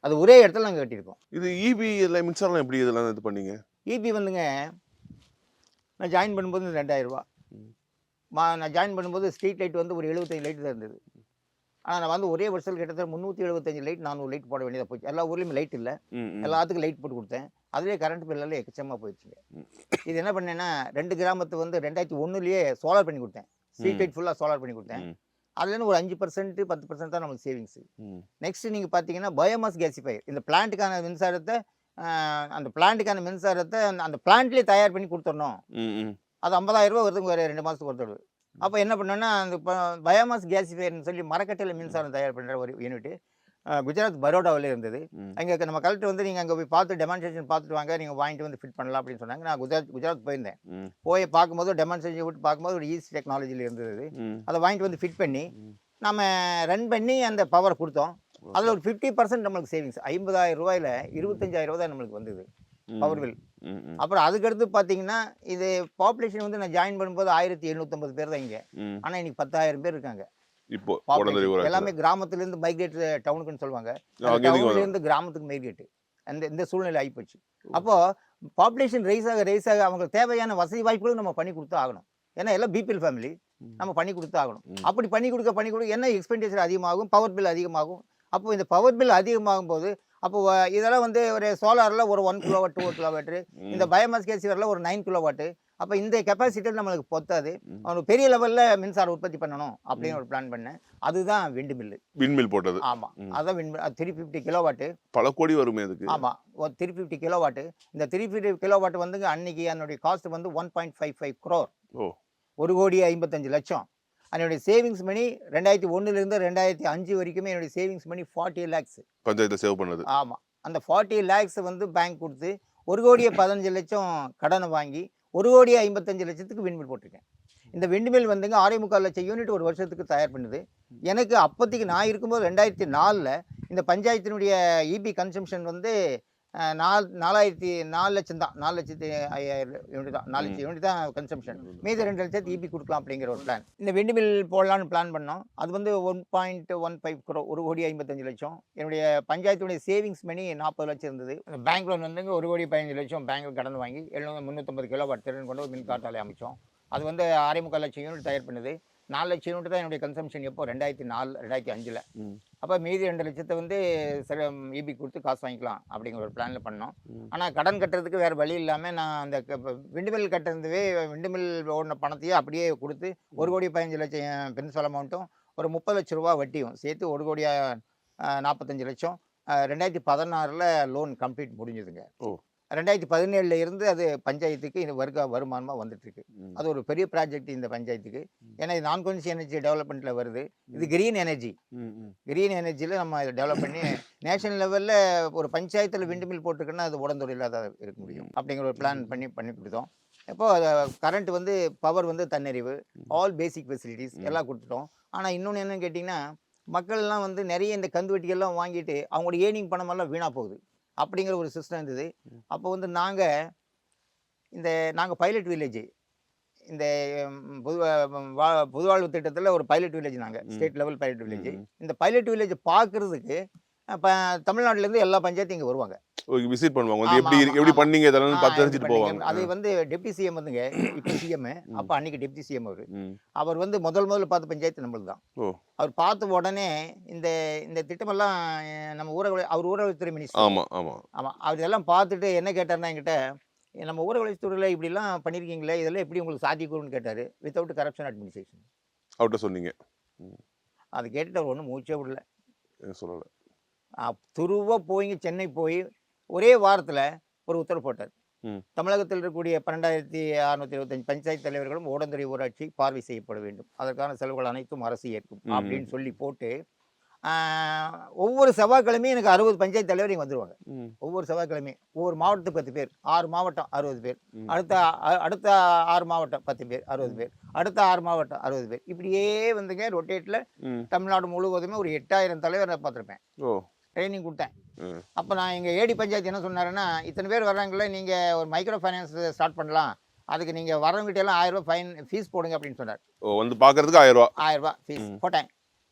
Speaker 2: அது ஒரே இடத்துல நாங்கள் கட்டியிருக்கோம்.
Speaker 3: இது இபி இதில் மின்சாரம் எப்படி இதெல்லாம் இது பண்ணீங்க?
Speaker 2: இபி வந்துங்க நான் ஜாயின் பண்ணும்போது 2000 ரூபா. நான் ஜாயின் பண்ணும்போது ஸ்ட்ரீட் லைட் வந்து ஒரு 75 லைட் தான் இருந்தது. ஆனால் நான் வந்து ஒரே வருஷத்தில் கிட்டத்தட்ட 375 லைட் 400 லைட் போட வேண்டியதாக போச்சு. எல்லா ஊர்லேயும் லைட் இல்லை, எல்லாத்துக்கும் லைட் போட்டு கொடுத்தேன். அதுலேயே கரண்ட் பில்லெல்லாம் எக்கச்சமாக போயிடுச்சுங்க. இது என்ன பண்ணேன்னா 2 கிராமத்து வந்து 2001 சோலார் பண்ணி கொடுத்தேன். ஸ்ட்ரீட் லைட் ஃபுல்லாக சோலார் பண்ணி கொடுத்தேன். அதுலேருந்து ஒரு 5% 10% தான் நம்மளுக்கு சேவிங்ஸு. நெக்ஸ்ட் நீங்கள் பார்த்தீங்கன்னா பயோமாஸ் கேசிஃபையர். இந்த பிளான்ட்டுக்கான மின்சாரத்தை அந்த பிளான்ட்லேயே தயார் பண்ணி கொடுத்துடணும். அது 50,000 ரூபா வருதுங்க, வேறு 2 மாதத்துக்கு ஒரு தடவை. அப்போ என்ன பண்ணோன்னா அந்த பயோமாஸ் கேசிஃபையர்னு சொல்லி மரக்கட்டையில் மின்சாரம் தயார் பண்ணுற ஒரு யூனிட்டு குஜராத் பரோடாவில் இருந்தது. அங்கே நம்ம கலெக்டர் வந்து நீங்கள் அங்கே போய் பார்த்து டெமான்ஸ்ட்ரேஷன் பார்த்துட்டு வாங்க, நீங்கள் வாங்கிட்டு வந்து ஃபிட் பண்ணலாம் அப்படின்னு சொன்னாங்க. நான் குஜராத் போயிருந்தேன். போய் பார்க்கும்போது டெமான்ஸ்ட்ரேஷன் விட்டு பார்க்கும்போது ஒரு ஈஸி டெக்னாலஜியில் இருந்தது. அதை வாங்கிட்டு வந்து ஃபிட் பண்ணி நம்ம ரன் பண்ணி அந்த பவரை கொடுத்தோம். அதில் ஒரு 50% நம்மளுக்கு சேவிங்ஸ். 50,000 ரூபாயில் 25,000 ரூபா தான் நம்மளுக்கு வந்தது பவர் பில். அப்புறம் அதுக்கடுத்து பார்த்தீங்கன்னா இது பாப்புலேஷன் வந்து நான் ஜாயின் பண்ணும்போது 1750 பேர் தான் இங்கே. ஆனால் இன்னைக்கு 10,000 பேர் இருக்காங்க.
Speaker 3: இப்போ
Speaker 2: எல்லாமே கிராமத்துலேருந்து மைக்ரேட் டவுனுக்குன்னு சொல்லுவாங்க. டவுன்லேருந்து கிராமத்துக்கு மைக்ரேட் இந்த சூழ்நிலை ஆகிப்போச்சு. அப்போது பாப்புலேஷன் ரைஸ் ஆக அவங்களுக்கு தேவையான வசதி வாய்ப்புகளும் நம்ம பண்ணி கொடுத்து ஆகணும். ஏன்னா எல்லாம் பிபிஎல் ஃபேமிலி, நம்ம பண்ணி கொடுத்து ஆகணும். அப்படி பண்ணி கொடுக்க என்ன எக்ஸ்பெண்டிச்சர் அதிகமாகும், பவர் பில் அதிகமாகும். அப்போ இந்த பவர் பில் அதிகமாகும் போது அப்போ இதெல்லாம் வந்து ஒரு சோலாரில் ஒரு 1 கிலோவாட் 2 கிலோவாட்டு, இந்த பயோமாஸ் கேசிவரில் ஒரு 9 கிலோவாட்டு. அப்போ இந்த கெப்பாசிட்டியில் நம்மளுக்கு பொத்தாது. அவனுக்கு பெரிய லெவலில் மின்சாரம் உற்பத்தி பண்ணணும் அப்படின்னு ஒரு பிளான் பண்ணேன். அதுதான் விண்டு மில்லு.
Speaker 3: விண்மில் போட்டது.
Speaker 2: ஆமாம், அதான் விண்ட் 350 கிலோவாட்டு.
Speaker 3: பல கோடி வருமே அதுக்கு.
Speaker 2: ஆமாம், ஒரு 350 கிலோவாட்டு. இந்த 350 கிலோவாட் வந்துங்க அன்னைக்கு அதனுடைய காஸ்ட் வந்து 1.55 crore.
Speaker 3: ஓ,
Speaker 2: 1,55,00,000. என்னுடைய சேவிங்ஸ் மணி 2001 2005 வரைக்குமே என்னுடைய சேவிங்ஸ் மணி 40 lakhs.
Speaker 3: பஞ்சாயத்தை சேவ் பண்ணது.
Speaker 2: ஆமாம், அந்த 40 lakhs வந்து பேங்க் கொடுத்து 1,15,00,000 கடனை வாங்கி 1,55,00,000 விண்மில் போட்டிருக்கேன். இந்த விண்மில் வந்துங்க 6.25 யூனிட் ஒரு வருஷத்துக்கு தயார் பண்ணுது. எனக்கு அப்போதைக்கு நான் இருக்கும்போது 2004 இந்த பஞ்சாயத்தினுடைய இபி கன்சம்ஷன் வந்து 4 லட்சம் தான், 4,05,000 யூனிட் தான், 4 லட்சம் யூனிட் தான் கன்சம்ஷன். மீதி 2 லட்சத்துக்கு இபி கொடுக்கலாம் அப்படிங்கிற ஒரு பிளான். இந்த விண்மில் போடலான்னு பிளான் பண்ணோம். அது வந்து 1.15 crore, 1,55,00,000. என்னுடைய பஞ்சாயத்துடைய சேவிங்ஸ் மணி 40 லட்சம் இருந்தது. பேங்க் லோன் வந்துங்க 1,15,00,000 பேங்க்கில் கடன் வாங்கி 350 கிலோவாட் திறன் கொண்டு மின் காற்றாலை அமைச்சோம். அது வந்து 6.25 லட்சம் யூனிட் தயார் பண்ணுது. 4 லட்சம் யூனிட் தான் என்னுடைய கன்சம்ஷன். எப்போ 2004 2005. அப்போ மீதி 2 லட்சத்தை வந்து இபி கொடுத்து காசு வாங்கிக்கலாம் அப்படிங்கிற ஒரு பிளானில் பண்ணோம். ஆனால் கடன் கட்டுறதுக்கு வேறு வழி இல்லாமல் நான் அந்த விண்டுமில் கட்டுறதுவே விண்டுமில் ஓடின பணத்தையே அப்படியே கொடுத்து 1,15,00,000 பிரின்சிபல் அமௌண்ட்டும் ஒரு 30 லட்ச ரூபா வட்டியும் சேர்த்து 1,45,00,000. 2016 லோன் கம்ப்ளீட் முடிஞ்சதுங்க. 2017 இருந்து அது பஞ்சாயத்துக்கு இது வருமானமாக வந்துட்டுருக்கு. அது ஒரு பெரிய ப்ராஜெக்ட் இந்த பஞ்சாயத்துக்கு. ஏன்னா இது நான் கான்ஷியஸ் எனர்ஜி டெவலப்மெண்ட்டில் வருது. இது கிரீன் எனர்ஜி. கிரீன் எனர்ஜியில் நம்ம இதை டெவலப் பண்ணி நேஷனல் லெவலில் ஒரு பஞ்சாயத்தில் விண்டு மில் போட்டிருக்குன்னா அது உடந்துறையில் தான் இருக்க முடியும் அப்படிங்கிற ஒரு பிளான் பண்ணி கொடுத்தோம். இப்போது கரண்ட் வந்து பவர் வந்து தன்னிறைவு, ஆல் பேசிக் ஃபெசிலிட்டிஸ் எல்லாம் கொடுத்துட்டோம். ஆனால் இன்னொன்று என்னன்னு கேட்டிங்கன்னா, மக்கள்லாம் வந்து நிறைய இந்த கந்து வெட்டிகள்லாம் வாங்கிட்டு அவங்களோட ஏர்னிங் பணமெல்லாம் வீணாக போகுது அப்படிங்கிற ஒரு சிஸ்டம் இருந்தது. அப்போ வந்து நாங்கள் பைலட் வில்லேஜ், இந்த பொதுவாழ்வு திட்டத்தில் ஒரு பைலட் வில்லேஜ், நாங்கள் ஸ்டேட் லெவல் பைலட் வில்லேஜ். இந்த பைலட் வில்லேஜ் பார்க்குறதுக்கு தமிழ்நாட்டிலேருந்து எல்லா பஞ்சாயத்தும் இங்கே வருவாங்க,
Speaker 3: விசிட் பண்ணுவாங்க. வந்து எப்படி பண்ணீங்க இதெல்லாம் பார்த்து தெரிஞ்சுட்டு போவாங்க.
Speaker 2: அது வந்து டெப்டி சிஎம் வந்துங்க, இப்போ சிஎம், அப்போ அன்னைக்கு டெப்டி சிஎம் அவர் வந்து முதல்ல பார்த்த பஞ்சாயத்து நம்மளுக்கு தான். அவர் பார்த்த உடனே இந்த திட்டமெல்லாம் நம்ம ஊரகத்துறை மினிஸ்டர். ஆமாம், அவர் இதெல்லாம் பார்த்துட்டு என்ன கேட்டார்னா என்கிட்ட, நம்ம ஊரகத்துறையில் இப்படிலாம் பண்ணியிருக்கீங்களே, இதெல்லாம் எப்படி உங்களுக்கு சாத்தியக்கூறுன்னு கேட்டார். வித்தவுட் கரப்ஷன் அட்மினிஸ்ட்ரேஷன்
Speaker 3: அவர்கிட்ட சொன்னீங்க.
Speaker 2: அது கேட்டுட்டு அவர் ஒன்றும் மூச்சே விடல,
Speaker 3: சொல்லலை.
Speaker 2: துருவாக போய் சென்னை போய் ஒரே வாரத்தில் ஒரு உத்தரவு போட்டார். தமிழகத்தில் இருக்கக்கூடிய 12,625 பஞ்சாயத்து தலைவர்களும் ஓடந்துறை ஊராட்சி பார்வை செய்யப்பட வேண்டும், அதற்கான செலவுகள் அனைத்தும் அரசு ஏற்கும் அப்படின்னு சொல்லி போட்டு, ஒவ்வொரு செவ்வாய்க்கிழமையும் எனக்கு 60 பஞ்சாயத்து தலைவர் இங்கே வந்துடுவாங்க. ஒவ்வொரு செவ்வாய்க்கிழமையும் ஒவ்வொரு மாவட்டத்துக்கு 10 பேர், 6 மாவட்டம் 60 பேர், அடுத்த 6 மாவட்டம் 10 பேர் 60 பேர், அடுத்த 6 மாவட்டம் 60 பேர், இப்படியே வந்துங்க ரொட்டேட்டில் தமிழ்நாடு முழுவதுமே ஒரு 8,000 தலைவர் நான் பார்த்துருப்பேன். ட்ரைனிங் கொடுத்தேன். அப்போ நான் எங்கள் ஏடி பஞ்சாயத்து என்ன சொன்னாருன்னா, இத்தனை பேர் வர்றாங்களே, நீங்கள் ஒரு மைக்ரோ ஃபைனான்ஸ் ஸ்டார்ட் பண்ணலாம், அதுக்கு நீங்கள் வரவங்கிட்ட எல்லாம் 1000 ரூபா ஃபீஸ் போடுங்க அப்படின்னு சொன்னார்.
Speaker 3: வந்து பார்க்கறதுக்கு 1000
Speaker 2: ரூபா ஃபீஸ்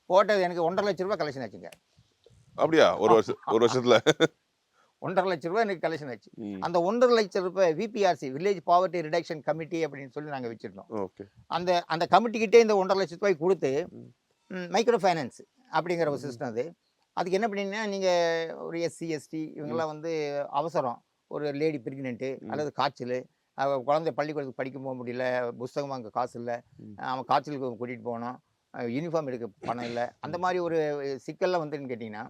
Speaker 2: போட்டது எனக்கு 1,50,000 லட்ச ரூபா கலெக்ஷன் ஆச்சுங்க.
Speaker 3: அப்படியா? ஒரு வருஷத்துல
Speaker 2: 1,50,000 லட்ச ரூபா எனக்கு கலெக்ஷன் ஆச்சு. அந்த 1,50,000 லட்ச ரூபாய் VPRC, village poverty reduction committee அப்படின்னு சொல்லி நாங்கள் வச்சுருந்தோம். அந்த கமிட்டிக்கிட்டே இந்த 1,50,000 லட்ச ரூபாய் கொடுத்து மைக்ரோ ஃபைனான்ஸ் அப்படிங்கிற ஒரு சிஸ்டம் அது. அதுக்கு என்ன பண்ணிங்கன்னா, நீங்கள் ஒரு எஸ்சி எஸ்டி இவங்கெல்லாம் வந்து அவசரம், ஒரு லேடி ப்ரெக்னென்ட்டு அல்லது காய்ச்சல், குழந்தை பள்ளிக்கூடத்துக்கு படிக்க போக முடியல, புஸ்தகம் வாங்க காசு இல்லை, அவன் காய்ச்சலுக்கு கூட்டிகிட்டு போகணும், யூனிஃபார்ம் எடுக்க பணம் இல்லை, அந்த மாதிரி ஒரு சிக்கல்லாம் வந்துன்னு கேட்டிங்கன்னா,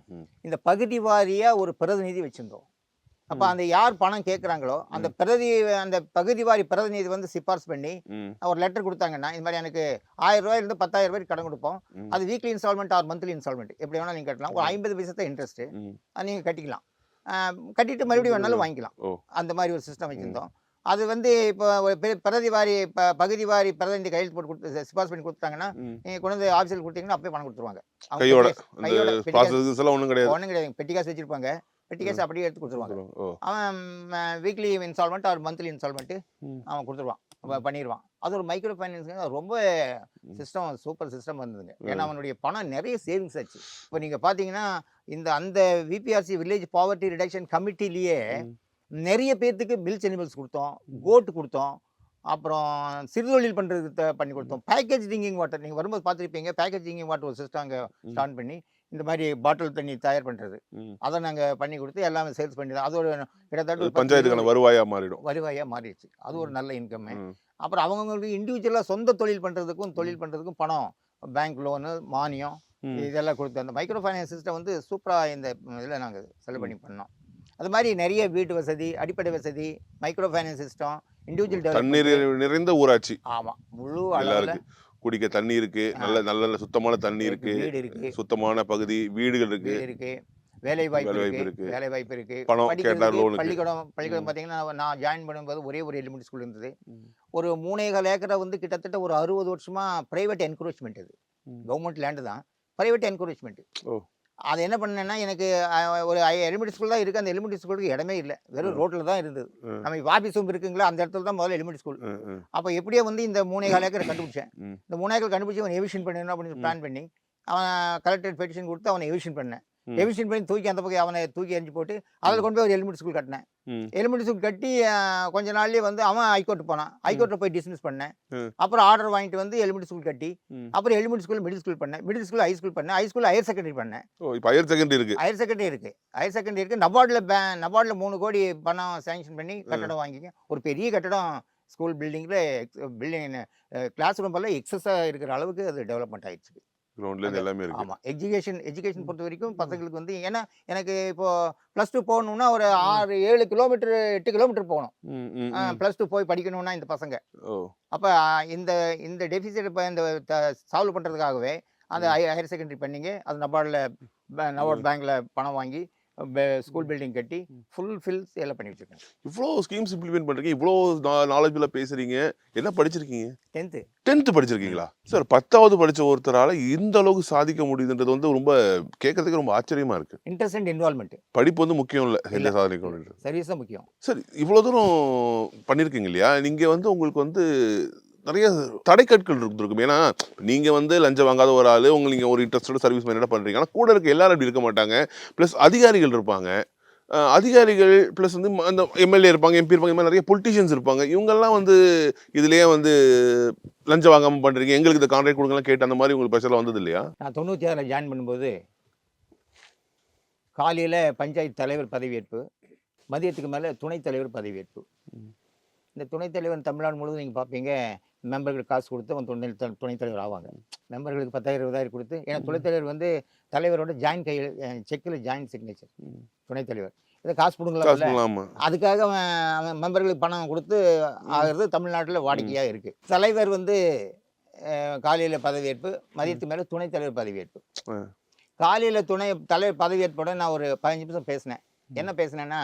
Speaker 2: இந்த பகுதி வாரியாக ஒரு பிரதிநிதி வச்சுருந்தோம். அப்போ அந்த யார் பணம் கேட்குறாங்களோ அந்த பகுதி வாரி பிரதிநிதி வந்து சிபார்சு பண்ணி ஒரு லெட்டர் கொடுத்தாங்கன்னா, இது மாதிரி எனக்கு 1000 ரூபாயிலிருந்து 10,000 ரூபாய்க்கு கடன் கொடுப்போம், அது weekly instalment or monthly instalment எப்படி வேணாலும் நீங்கள் கட்டலாம், ஒரு 50 பைசா தான் இன்ட்ரெஸ்ட்டு, அது நீங்கள் கட்டிக்கலாம், கட்டிட்டு மறுபடியும் வேணாலும் வாங்கிக்கலாம். அந்த மாதிரி ஒரு சிஸ்டம் வச்சுருந்தோம். அது வந்து இப்போ பகுதி வாரி பிரதிநிதி கையெழுத்து போட்டு கொடுத்து சிபார்சு பண்ணி கொடுத்தாங்கன்னா, நீங்கள் கொண்டு வந்து ஆஃபீஸில் கொடுத்தீங்கன்னா அப்பயே பணம் கொடுத்துருவாங்க. ஒன்றும் கிடையாது, பெட்டி காசு வச்சுருப்பாங்க, பெட்டி கேஸ் அப்படியே எடுத்து கொடுத்துருவாங்க. அவன் weekly instalment or monthly instalment அவன் கொடுத்துருவான், பண்ணிடுவான். அது ஒரு மைக்ரோ ஃபைனான்ஸுங்க ரொம்ப சிஸ்டம், சூப்பர் சிஸ்டம் வந்ததுங்க. ஏன்னா அவனுடைய பணம் நிறைய சேவிங்ஸ் ஆச்சு. இப்போ நீங்கள் பார்த்தீங்கன்னா, அந்த விபிஆர்சி வில்லேஜ் பாவர்ட்டி ரிடக்ஷன் கமிட்டிலேயே நிறைய பேர்த்துக்கு மில்க் அனிமல்ஸ் கொடுத்தோம், கோட்டு கொடுத்தோம், அப்புறம் சிறுதொழில் பண்ணுறதுக்கு பண்ணி கொடுத்தோம். பேக்கேஜ் ட்ரிங்கிங் வாட்டர் நீங்கள் வரும்போது பார்த்துருப்பீங்க, பேக்கேஜ் ட்ரிங்கிங் வாட்டர் ஒரு சிஸ்டம் அங்கே ஸ்டார்ட் பண்ணி இந்த மாதிரி பாட்டில் தண்ணி தயார் பண்ணுறது,
Speaker 3: ம்.
Speaker 2: அதை நாங்கள் பண்ணி கொடுத்து எல்லாமே சேல்ஸ் பண்ணி தான் அது ஒரு கிட்டத்தட்ட ஒரு 10,
Speaker 3: பஞ்சாயத்துக்கான
Speaker 2: 20
Speaker 3: வருவாயா மாறிடும்.
Speaker 2: வருவாயாக மாறிடுச்சு. அது ஒரு நல்ல இன்கம்மு.
Speaker 3: ம்.
Speaker 2: அப்புறம் அவங்கவுங்களுக்கு இண்டிவிஜுவலாக சொந்த தொழில் பண்ணுறதுக்கும் பணம், பேங்க் லோனு, மானியம்
Speaker 3: ம்.
Speaker 2: இதெல்லாம் கொடுத்து அந்த மைக்ரோ ஃபைனான்ஸ் சிஸ்டம் வந்து சூப்பராக இந்த இதில் நாங்கள் செலவு பண்ணி பண்ணோம். அது மாதிரி நிறைய வீட்டு வசதி, அடிப்படை வசதி, மைக்ரோ ஃபைனான்ஸ் சிஸ்டம், இண்டிவிஜுவல்
Speaker 3: தண்ணீர் நிறைந்த ஊராட்சி.
Speaker 2: ஆமாம், முழு அளவில்
Speaker 3: எல்லாருக்கு குடிக்க தண்ணி இருக்கு, நல்ல நல்ல சுத்தமான தண்ணி இருக்கு,
Speaker 2: வீடு இருக்கு,
Speaker 3: சுத்தமான பகுதி வீடுகள் இருக்கு,
Speaker 2: வீடு இருக்கு, வேலை வாய்ப்பு
Speaker 3: வேலைவாய்ப்பு
Speaker 2: இருக்கு,
Speaker 3: இருக்கு.
Speaker 2: வேலை வாய்ப்பு இருக்கு,
Speaker 3: பணம் கேட்டா
Speaker 2: படிக்கிறதுக்கு
Speaker 3: லோனுக்கு.
Speaker 2: பள்ளிக்கூடம் பார்த்தீங்கன்னா நான் ஜாயின் பண்ணும்போது ஒரே ஒரு எலிமெண்ட்ரி ஸ்கூல் இருந்தது. ஒரு 3.25 ஏக்கரை வந்து கிட்டத்தட்ட ஒரு 60 வருஷமா பிரைவேட் என்கரேஜ்மெண்ட். இது கவர்மெண்ட் லேண்டு தான், பிரைவேட் என்கரேஜ்மெண்ட்.
Speaker 3: ஓ.
Speaker 2: அது என்ன பண்ணேன்னா, எனக்கு ஒரு எலிமெண்ட்ரி ஸ்கூல் தான் இருக்குது. அந்த எலிமெண்ட்ரி ஸ்கூலுக்கு இடமே இல்லை, வெறும் ரோட்டில் தான் இருந்தது. நம்ம இப்போ ஆஃபீஸ் ரூம் இருக்குங்களா, அந்த இடத்துல தான் முதல்ல எலிமெண்ட்ரி ஸ்கூல். அப்போ எப்படியே வந்து இந்த 3.25 ஏக்கரை கண்டுபிடிச்சேன். இந்த 3 ஏக்கர் கண்டுபிடிச்சி அவனை எவிஷன் பண்ணணும் அப்படின்னு பிளான் பண்ணி அவன் கலெக்டர் பெட்டிஷன் கொடுத்து அவனை எவிஷன் பண்ணேன். எவிஷன் பண்ணி தூக்கி அந்த பக்கம் அவனை தூக்கி எரிஞ்சு போட்டு அதில் கொண்டு போய் ஒரு எலிமெண்ட்ரி ஸ்கூல் கட்டினேன். எலிமெண்ட்ரி ஸ்கூல் கட்டி கொஞ்ச நாள்லேயே வந்து அவன் ஹைகோர்ட் போனான். ஹைகோர்ட்டில் போய் டிஸ்மிஸ் பண்ணேன். அப்புறம் ஆர்டர் வாங்கிட்டு வந்து எலிமெண்ட்ரி ஸ்கூல் கட்டி அப்புறம் எலிமெண்ட்ரி ஸ்கூல் மிடில் ஸ்கூல் பண்ணேன். மிடில் ஸ்கூல் ஹை ஸ்கூல் பண்ணேன். ஹை ஸ்கூல் ஹையர் செகண்டரி பண்ணேன்.
Speaker 3: இப்போ ஹையர் செகண்டரி இருக்கு.
Speaker 2: ஹையர் செகண்டரி இருக்குது. நபார்டில் 3 கோடி பணம் சேங்ஷன் பண்ணி கட்டடம் வாங்கிங்க. ஒரு பெரிய கட்டடம், ஸ்கூல் பில்டிங் கிளாஸ் ரூம் எல்லாம் எக்ஸஸாக இருக்கிற அளவுக்கு அது டெவலப்மெண்ட் ஆயிடுச்சு.
Speaker 3: கிரவுண்ட்ல இருந்து எல்லாமே இருக்கு.
Speaker 2: ஆமாம், எஜுகேஷன் பொறுத்த வரைக்கும் பசங்களுக்கு வந்து, ஏன்னா எனக்கு இப்போ +2 போகணுன்னா ஒரு 6-7 கிலோமீட்டர் 8 கிலோமீட்டர் போகணும். +2 போய் படிக்கணும்னா இந்த பசங்க. அப்போ இந்த டெபிசிட் இந்த சால்வ் பண்ணுறதுக்காகவே அந்த ஹையர் செகண்டரி பண்ணிங்க. அது நபார்ட் பேங்க்ல பணம் வாங்கி ஸ்கூல் பில்டிங் கட்டி ஃபில்ஸ் எல்லாம் பண்ணி வச்சிருக்கேன்.
Speaker 3: இவ்வளோ ஸ்கீம்ஸ் இம்ப்ளிமெண்ட் பண்றீங்க, இவ்வளோ நாலேஜ்ஃபுல்லாக பேசுறீங்க. என்ன படிச்சிருக்கீங்க?
Speaker 2: 10th
Speaker 3: படிச்சிருக்கீங்களா சார்? 10வது படிச்ச ஒருத்தரால இந்த அளவுக்கு சாதிக்க முடியுதுன்றது வந்து ரொம்ப கேட்கறதுக்கு ரொம்ப ஆச்சரியமா இருக்கு.
Speaker 2: Interest and involvement.
Speaker 3: படிப்பு வந்து முக்கியம் இல்லை, எந்த சாதனைக்கு.
Speaker 2: சர்வீஸ் தான் முக்கியம்.
Speaker 3: சரி, இவ்வளோ தூரம் பண்ணியிருக்கீங்க இல்லையா? நீங்கள் வந்து உங்களுக்கு வந்து நிறைய தடைக்கற்கள் இருந்திருக்கும். ஏன்னா நீங்கள் வந்து லஞ்சம் வாங்காத ஒரு ஆள், நீங்கள் ஒரு இன்ட்ரெஸ்டோட சர்வீஸ் மைண்டடாக பண்ணுறீங்க. ஆனால் கூட இருக்க எல்லாரும் அப்படி இருக்க மாட்டாங்க. ப்ளஸ் அதிகாரிகள் இருப்பாங்க. அதிகாரிகள் ப்ளஸ் வந்து அந்த எம்எல்ஏ இருப்பாங்க, எம்பி இருப்பாங்க, இந்த மாதிரி நிறைய பொலிட்டிஷியன்ஸ் இருப்பாங்க. இவங்கெல்லாம் வந்து இதுலேயே வந்து லஞ்சம் வாங்காமல் பண்ணுறீங்க, எங்களுக்கு இந்த கான்ட்ராக்ட் கொடுங்கலாம் கேட்டு அந்த மாதிரி உங்களுக்கு பிரச்சனை வந்தது இல்லையா?
Speaker 2: நான் 96 ஜாயின் பண்ணும்போது காலையில் பஞ்சாயத்து தலைவர் பதவியேற்பு, மதியத்துக்கு மேலே துணைத் தலைவர் பதவியேற்பு. இந்த துணைத் தலைவர் தமிழ்நாடு முழுவதும் நீங்கள் பார்ப்பீங்க, மெம்பர்களுக்கு காசு கொடுத்து அவன் துணைத் தலைவர் ஆவாங்க. மெம்பர்களுக்கு 10,000 20,000 கொடுத்து, ஏன்னா துணைத் தலைவர் வந்து தலைவரோட செக்கில் ஜாயின் சிக்னேச்சர். துணைத் தலைவர் இதை காசு கொடுங்களா, அதுக்காக அவன் மெம்பர்களுக்கு பணம் கொடுத்து ஆகிறது தமிழ்நாட்டில் வாடிக்கையாக இருக்குது. தலைவர் வந்து காலையில் பதவியேற்பு, மதியத்துக்கு மேலே துணைத் தலைவர் பதவியேற்பு. காலையில் தலைவர் பதவியேற்போட நான் ஒரு 15 நிமிஷம் பேசினேன். என்ன பேசினேன்னா,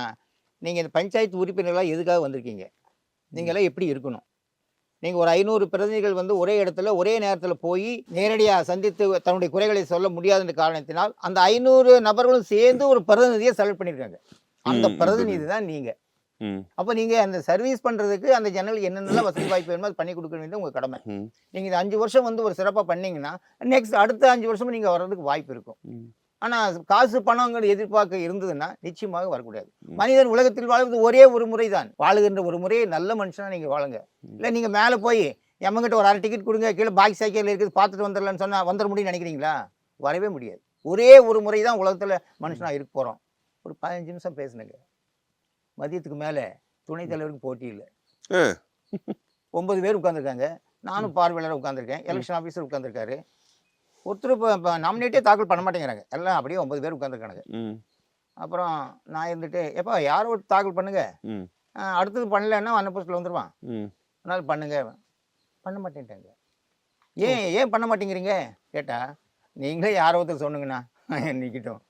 Speaker 2: நீங்கள் இந்த பஞ்சாயத்து உறுப்பினர்களாக எதுக்காக வந்திருக்கீங்க, நீங்களாம் எப்படி இருக்கணும், நீங்கள் ஒரு 500 பிரதிநிதிகள் வந்து ஒரே இடத்துல ஒரே நேரத்தில் போய் நேரடியாக சந்தித்து தன்னுடைய குறைகளை சொல்ல முடியாதுன்ற காரணத்தினால் அந்த 500 நபர்களும் சேர்ந்து ஒரு பிரதிநிதியை செலக்ட் பண்ணியிருக்காங்க. அந்த பிரதிநிதி தான் நீங்கள். அப்போ நீங்கள் அந்த சர்வீஸ் பண்ணுறதுக்கு அந்த ஜனங்களுக்கு என்னென்னலாம் வசதி வாய்ப்பு வேணுமோ அது பண்ணி கொடுக்க வேண்டியது உங்கள் கடமை. நீங்கள் இந்த 5 வருஷம் வந்து ஒரு சிறப்பாக பண்ணீங்கன்னா நெக்ஸ்ட் அடுத்த 5 வருஷமும் நீங்கள் வர்றதுக்கு வாய்ப்பு இருக்கும். ஆனால் காசு பணங்கள் எதிர்பார்க்க இருந்ததுன்னா நிச்சயமாக வரக்கூடாது. மனிதன் உலகத்தில் வாழ்வது ஒரே ஒரு முறை தான். வாழுகின்ற ஒரு முறையை நல்ல மனுஷனாக நீங்கள் வாழுங்க. இல்லை நீங்கள் மேலே போய் எம்மகிட்ட ஒரு 1/2 டிக்கெட் கொடுங்க, கீழே பாக்ஸ் சைக்கிள் இருக்குது பார்த்துட்டு வந்துடலான்னு சொன்னால் வந்துட முடியும்னு நினைக்கிறீங்களா? வரவே முடியாது. ஒரே ஒரு முறை தான் உலகத்தில் மனுஷனாக இருக்க போகிறோம். ஒரு 15 நிமிஷம் பேசுனுங்க. மதியத்துக்கு மேலே துணைத் தலைவருக்கு போட்டி இல்லை. 9 பேர் உட்காந்துருக்காங்க. நானும் பார்வையாளர் உட்காந்துருக்கேன், எலெக்ஷன் ஆஃபீஸர் உட்காந்துருக்காரு. ஒருத்தர் இப்போ நாமினேட்டே தாக்கல் பண்ண மாட்டேங்கிறாங்க. எல்லாம் அப்படியே 9 பேர் உட்காந்துருக்கானுங்க. அப்புறம் நான் இருந்துட்டு, எப்போ யாரோ தாக்கல் பண்ணுங்க, அடுத்தது பண்ணலன்னா அன்ன போஸ்ட்டில் வந்துடுவான், அதனால பண்ணுங்க. பண்ண மாட்டேன்ட்டாங்க. ஏன் பண்ண மாட்டேங்கிறீங்க கேட்டால், நீங்களே யாரோ ஒருத்தர் சொன்னுங்கண்ணா நிற்கட்டும்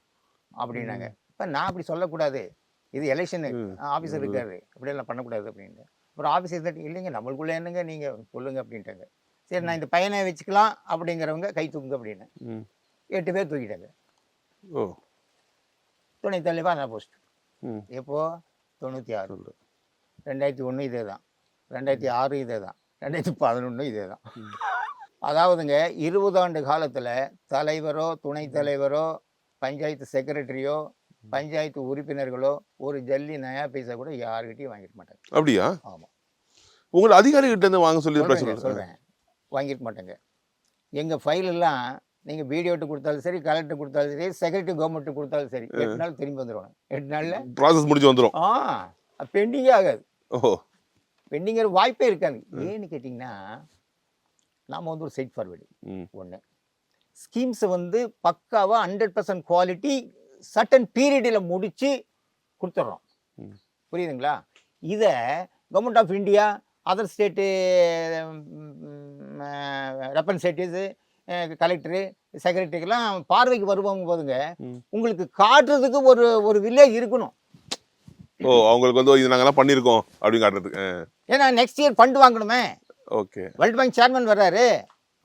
Speaker 2: அப்படின்னாங்க. இப்போ நான் அப்படி சொல்லக்கூடாது, இது எலெக்ஷனு, ஆஃபீஸர் இருக்காரு, அப்படியெல்லாம் பண்ணக்கூடாது அப்படின்ட்டு. அப்புறம் ஆஃபீஸர் இருந்துட்டு, இல்லைங்க நம்மளுக்குள்ளே என்னங்க நீங்கள் சொல்லுங்கள் அப்படின்ட்டாங்க. சரி, நான் இந்த பையனை வச்சுக்கலாம் அப்படிங்கிறவங்க கை தூக்குங்க அப்படின்னு 8 பேர் தூக்கிட்டாங்க. துணைத் தலைவர் அந்த போஸ்ட். எப்போ? 96, 2001 இதே தான், 2006 இதே தான், 2011 இதே தான். அதாவதுங்க 20 ஆண்டு காலத்தில் தலைவரோ துணைத் தலைவரோ பஞ்சாயத்து செக்ரட்டரியோ பஞ்சாயத்து உறுப்பினர்களோ ஒரு ஜல்லி நயா பைசா கூட யாருக்கிட்டையும் வாங்கிக்க மாட்டாங்க.
Speaker 3: அப்படியா?
Speaker 2: ஆமாம்.
Speaker 3: உங்களை அதிகாரிகிட்ட இருந்து வாங்க சொல்லி
Speaker 2: சொல்கிறேன், வாங்கிக்க மாட்டாங்க. எங்கள் ஃபைலெல்லாம் நீங்கள் பிடிஓட்டு கொடுத்தாலும் சரி, கலெக்டர் கொடுத்தாலும் சரி, செக்ரட்டரி கவர்மெண்ட் கொடுத்தாலும் சரி, 8 நாள் திரும்பி வந்துடுவாங்க. 8 நாளில்
Speaker 3: ப்ராசஸ் முடிஞ்சு வந்துடும்.
Speaker 2: பெண்டிங்கே ஆகாது.
Speaker 3: ஓஹோ.
Speaker 2: பெண்டிங்கிற வாய்ப்பே இருக்காது. ஏன்னு கேட்டிங்கன்னா நாம் வந்து ஒரு சைட் ஃபார்வேர்டு ஒன்று ஸ்கீம்ஸை வந்து பக்காவாக 100% குவாலிட்டி சர்டன் பீரியடில் முடித்து கொடுத்துட்றோம். புரியுதுங்களா? இதை government of India, other state representatives, collector, செக்ரட்டரிக்கெல்லாம் பார்வைக்கு வருவாங்க போதுங்க, உங்களுக்கு காட்டுறதுக்கு ஒரு ஒரு வில்லேஜ் இருக்கணும்.
Speaker 3: ஓ, அவங்களுக்கு வந்து இது நாங்கெல்லாம் பண்ணியிருக்கோம் அப்படின்னு காட்டுறதுக்கு.
Speaker 2: ஏன்னா நெக்ஸ்ட் இயர் ஃபண்ட் வாங்கணுமே.
Speaker 3: ஓகே.
Speaker 2: வேர்ல்டு பேங்க் சேர்மன் வர்றாரு.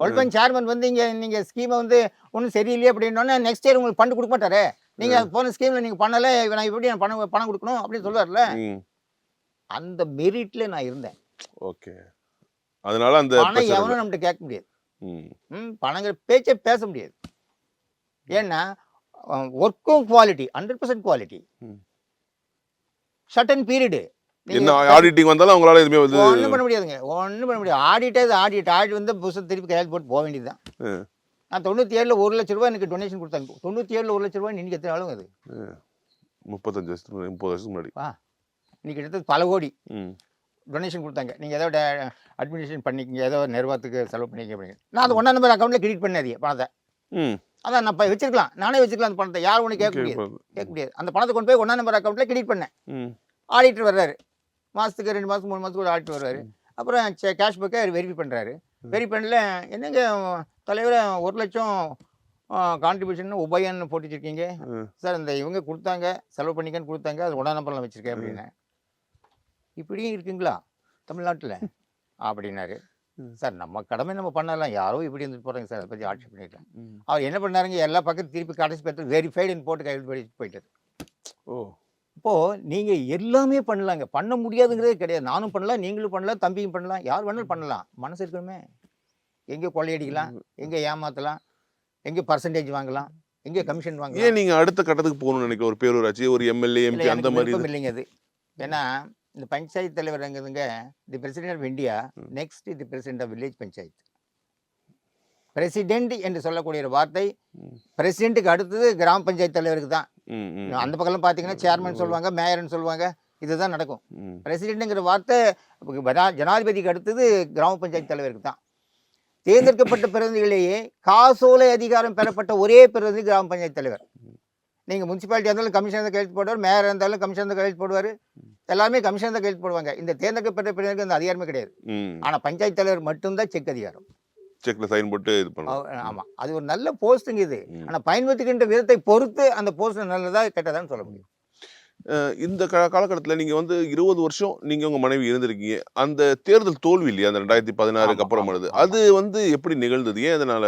Speaker 2: வேர்ல்டு பேங்க் சேர்மன் வந்து இங்கே நீங்கள் ஸ்கீமை வந்து ஒன்றும் சரியில்லையே அப்படின்னோடனே நெக்ஸ்ட் இயர் உங்களுக்கு ஃபண்ட் கொடுக்க மாட்டாரு. நீங்கள் போன ஸ்கீமில் நீங்கள் பண்ணலை, நான் எப்படி நான் பணம் கொடுக்கணும் அப்படின்னு சொல்லுவார்ல. அந்த மெரிட்ல நான் இருந்தேன்.
Speaker 3: ஓகே. அதனால அந்த
Speaker 2: பணம் எவனும் நம்மகிட்ட கேட்க முடியாது. பணங்கிற பேச்சே பேச முடியாது. ஏன்னா ஒர்க்கும் குவாலிட்டி 100% குவாலிட்டி, சர்டன் பீரியடு.
Speaker 3: என்ன ஆடிட்டிங் வந்தாலும் அவங்களால எதுவுமே வந்து
Speaker 2: ஒன்றும் பண்ண முடியாதுங்க. ஒன்றும் பண்ண முடியாது. ஆடிட் வந்து புதுசாக திருப்பி கையால் போட்டு போக வேண்டியது தான். நான் 97ல் 1 லட்ச ரூபாய் எனக்கு டொனேஷன் கொடுத்தாங்க. 97ல் 1 லட்ச ரூபாய் இன்னைக்கு எத்தனை ஆளுங்க அது?
Speaker 3: 35 வருஷத்துக்கு 30 வருஷத்துக்கு முன்னாடி.
Speaker 2: இன்னைக்கு எடுத்தது பல கோடி டொனேஷன் கொடுத்தாங்க. நீங்கள் ஏதோ அட்மினிஸ்ட்ரேஷன் பண்ணிக்கிங்க, ஏதோ நிர்வாகத்துக்கு செலவு பண்ணிக்க அப்படிங்க. நான் அது 1ஆம் நம்பர் அக்கௌண்ட்டில் கிரெடிட் பண்ணாதீங்க பணத்தை. அதான் நான் வச்சிருக்கலாம், நானே வச்சுக்கலாம் அந்த பணத்தை. யாரும் ஒன்று கேட்க முடியாது. அந்த பணத்தை கொண்டு போய் 1ஆம் நம்பர் அக்கௌண்ட்டில் கிரெடிட் பண்ணேன். ஆடிட்டர் வர்றாரு, மாதத்துக்கு 2 மாதம் 3 மாதத்துக்கு ஒரு ஆடிட்டர் வருவார். அப்புறம் கேஷ் புக்கை வெரிஃபை பண்ணுறாரு. வெரிஃபை பண்ணல, என்னங்க தலைவர் 1 லட்சம் கான்ட்ரிபியூஷன் உபயன்னு போட்டு வச்சுருக்கீங்க சார், இந்த இவங்க கொடுத்தாங்க, செலவு பண்ணிக்கன்னு கொடுத்தாங்க, அது 1ஆம் நம்பரில் வச்சுருக்கேன் அப்படின்னு. இப்படியும் இருக்குங்களா தமிழ்நாட்டில் அப்படின்னாரு. சார் நம்ம கடமை நம்ம பண்ணலாம், யாரோ இப்படி இருந்துட்டு போகிறாங்க சார், அதை பற்றி ஆட்சி பண்ணிட்டேன். அவர் என்ன பண்ணாருங்க, எல்லா பக்கத்தும் திருப்பி கடைசி பார்த்து வெரிஃபைடுன்னு போட்டு கையில் போயிட்டார். இப்போது நீங்கள் எல்லாமே பண்ணலாங்க, பண்ண முடியாதுங்கிறதே கிடையாது. நானும் பண்ணலாம், நீங்களும் பண்ணலாம், தம்பியும் பண்ணலாம், யார் வேணாலும் பண்ணலாம். மனசு இருக்கணுமே. எங்கே கொள்ளையடிக்கலாம், எங்கே ஏமாற்றலாம், எங்கே பர்சன்டேஜ் வாங்கலாம், எங்கே கமிஷன் வாங்கலாம்.
Speaker 3: ஏன் நீங்கள் அடுத்த கட்டத்துக்கு போகணும்னு நினைக்கிறேன்? ஒரு பேரூராட்சி, ஒரு எம்எல்ஏ, எம்பி அந்த மாதிரி
Speaker 2: இல்லைங்க அது. ஏன்னா இந்த பஞ்சாயத்து தலைவர் எங்குதுங்க, the president of India, next the president of village panchayat. President என்று சொல்லக்கூடிய ஒரு வார்த்தை பிரசிடென்ட்டுக்கு அடுத்தது கிராம பஞ்சாயத்து தலைவருக்கு தான். அந்த பக்கம் பார்த்தீங்கன்னா சேர்மன் சொல்லுவாங்க, மேயர்னு சொல்லுவாங்க, இதுதான் நடக்கும். பிரசிடென்ட்டுங்கிற வார்த்தை ஜனாதிபதிக்கு அடுத்தது கிராம பஞ்சாயத்து தலைவருக்கு தான். தேர்ந்தெடுக்கப்பட்ட பிரதிநிதிகளிலேயே காசோலை அதிகாரம் பெறப்பட்ட ஒரே பிரதிநிதி கிராம பஞ்சாயத்து தலைவர். நீங்கள் முனிசிபாலிட்டி இருந்தாலும் கமிஷனர் கையெழுத்து போடுவார், மேயர் இருந்தாலும் கமிஷனர் கையெழுத்து போடுவார், எல்லாமே கமிஷனர் தான் கையெழுத்து போடுவாங்க. இந்த தேர்ந்தெடுக்கப்பட்ட பிரதிநிதிக்கு அந்த அதிகாரமே கிடையாது. ஆனால் பஞ்சாயத்து தலைவர் மட்டும்தான் செக் அதிகாரம்.
Speaker 3: செக்ல சைன் போட்டு இது பண்ணுவாங்க.
Speaker 2: ஆமாம், அது ஒரு நல்ல போஸ்ட்டுங்க இது. ஆனால் பயன்படுத்துகின்ற விதத்தை பொறுத்து அந்த போஸ்ட் நல்லதா கெட்டதான்னு சொல்ல முடியும்.
Speaker 3: இந்த காலகட்டத்தில் நீங்கள் வந்து 20 வருஷம் நீங்கள் உங்கள் மனைவி இருந்திருக்கீங்க. அந்த தேர்தல் தோல்வி இல்லையா, அந்த 2016க்கு அப்புறம் வருது, அது வந்து எப்படி நிகழ்ந்தது? ஏன் அதனால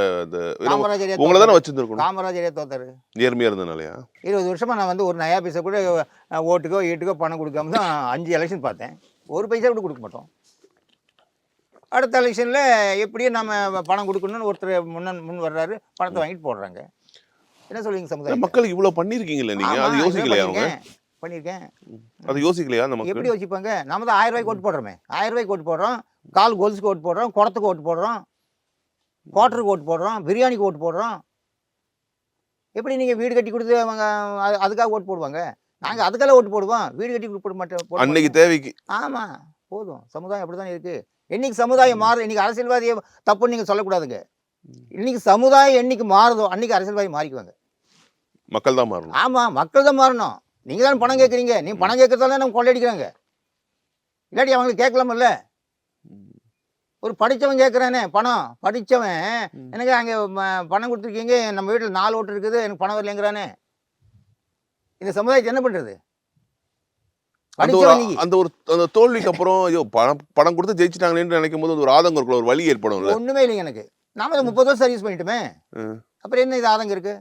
Speaker 3: உங்களை தானே வச்சிருந்துருக்கணும்.
Speaker 2: காமராஜரே தோத்தாரு.
Speaker 3: நேர்மையாக இருந்தனாலயா? 20
Speaker 2: வருஷமா நான் வந்து ஒரு நயா பைசா கூட ஓட்டுக்கோ ஈட்டுக்கோ பணம் கொடுக்காம தான் 5 எலெக்ஷன் பார்த்தேன். ஒரு பைசா கூட கொடுக்க மாட்டோம். அடுத்த எலெக்ஷனில் எப்படியும் நம்ம பணம் கொடுக்கணும்னு ஒருத்தர் முன் வர்றாரு, பணத்தை வாங்கிட்டு போடுறாங்க. என்ன சொல்லுவீங்க சமுதாயம்?
Speaker 3: மக்களுக்கு இவ்வளோ பண்ணியிருக்கீங்களே நீங்கள், அது யோசிக்கலையா? அவங்க
Speaker 2: பண்ணியிருக்கேன்,
Speaker 3: அது யோசிக்கலையா? நம்ம
Speaker 2: எப்படி யோசிப்பாங்க? நம்ம தான் 1000 ரூபாய்க்கு ஓட்டு போடுறோமே, 1000 ரூபாய்க்கு ஓட்டு போடுறோம், கால் கோல்ஸுக்கு ஓட்டு போடுறோம், குடத்துக்கு ஓட்டு போடுறோம், குவார்ட்டருக்கு ஓட்டு போடுறோம், பிரியாணிக்கு ஓட்டு போடுறோம். எப்படி நீங்கள் வீடு கட்டி கொடுத்து அவங்க அதுக்காக ஓட்டு போடுவாங்க? நாங்கள் அதுக்கெல்லாம் ஓட்டு போடுவோம், வீடு கட்டி போட மாட்டோம்.
Speaker 3: அன்னைக்கு தேவைக்கு.
Speaker 2: ஆமாம், போதும். சமுதாயம் அப்படி தான் இருக்குது. என்னைக்கு சமுதாயம் மாறும், இன்னைக்கு அரசியல்வாதியை தப்புன்னு நீங்கள் சொல்லக்கூடாதுங்க. இன்னைக்கு சமுதாயம் என்னைக்கு மாறுதோ அன்னைக்கு அரசியல்வாதி மாறிக்குவாங்க.
Speaker 3: மக்கள் தான் மாறணும்.
Speaker 2: ஆமாம், மக்கள் தான் மாறணும். நீங்கள் தான் பணம் கேட்குறீங்க, நீ பணம் கேட்கறதால நம்ம கொள்ளையடிக்கிறாங்க. இல்லாட்டி அவங்களுக்கு கேட்கலாமில்ல. ஒரு படித்தவன் கேட்குறானே பணம், படித்தவன் எனக்கு அங்கே பணம் கொடுத்துருக்கீங்க, நம்ம வீட்டில் 4 ஓட்டு இருக்குது, எனக்கு பணம் வரலைங்கிறானே. இந்த சமுதாயத்தை என்ன பண்ணுறது?
Speaker 3: அந்த தோல்விக்கு அப்புறம் ஐயோ பணம் கொடுத்து ஜெயிச்சிட்டாங்களேன்னு நினைக்கும் போது ஒரு ஆதங்கம் இருக்குல்ல, ஒரு வலி ஏற்படும்.
Speaker 2: ஒன்றுமே இல்லைங்க எனக்கு. நாம 30 வருஷம் சர்வீஸ் பண்ணிட்டோமே, அப்புறம் என்ன இது ஆதங்கம் இருக்கு?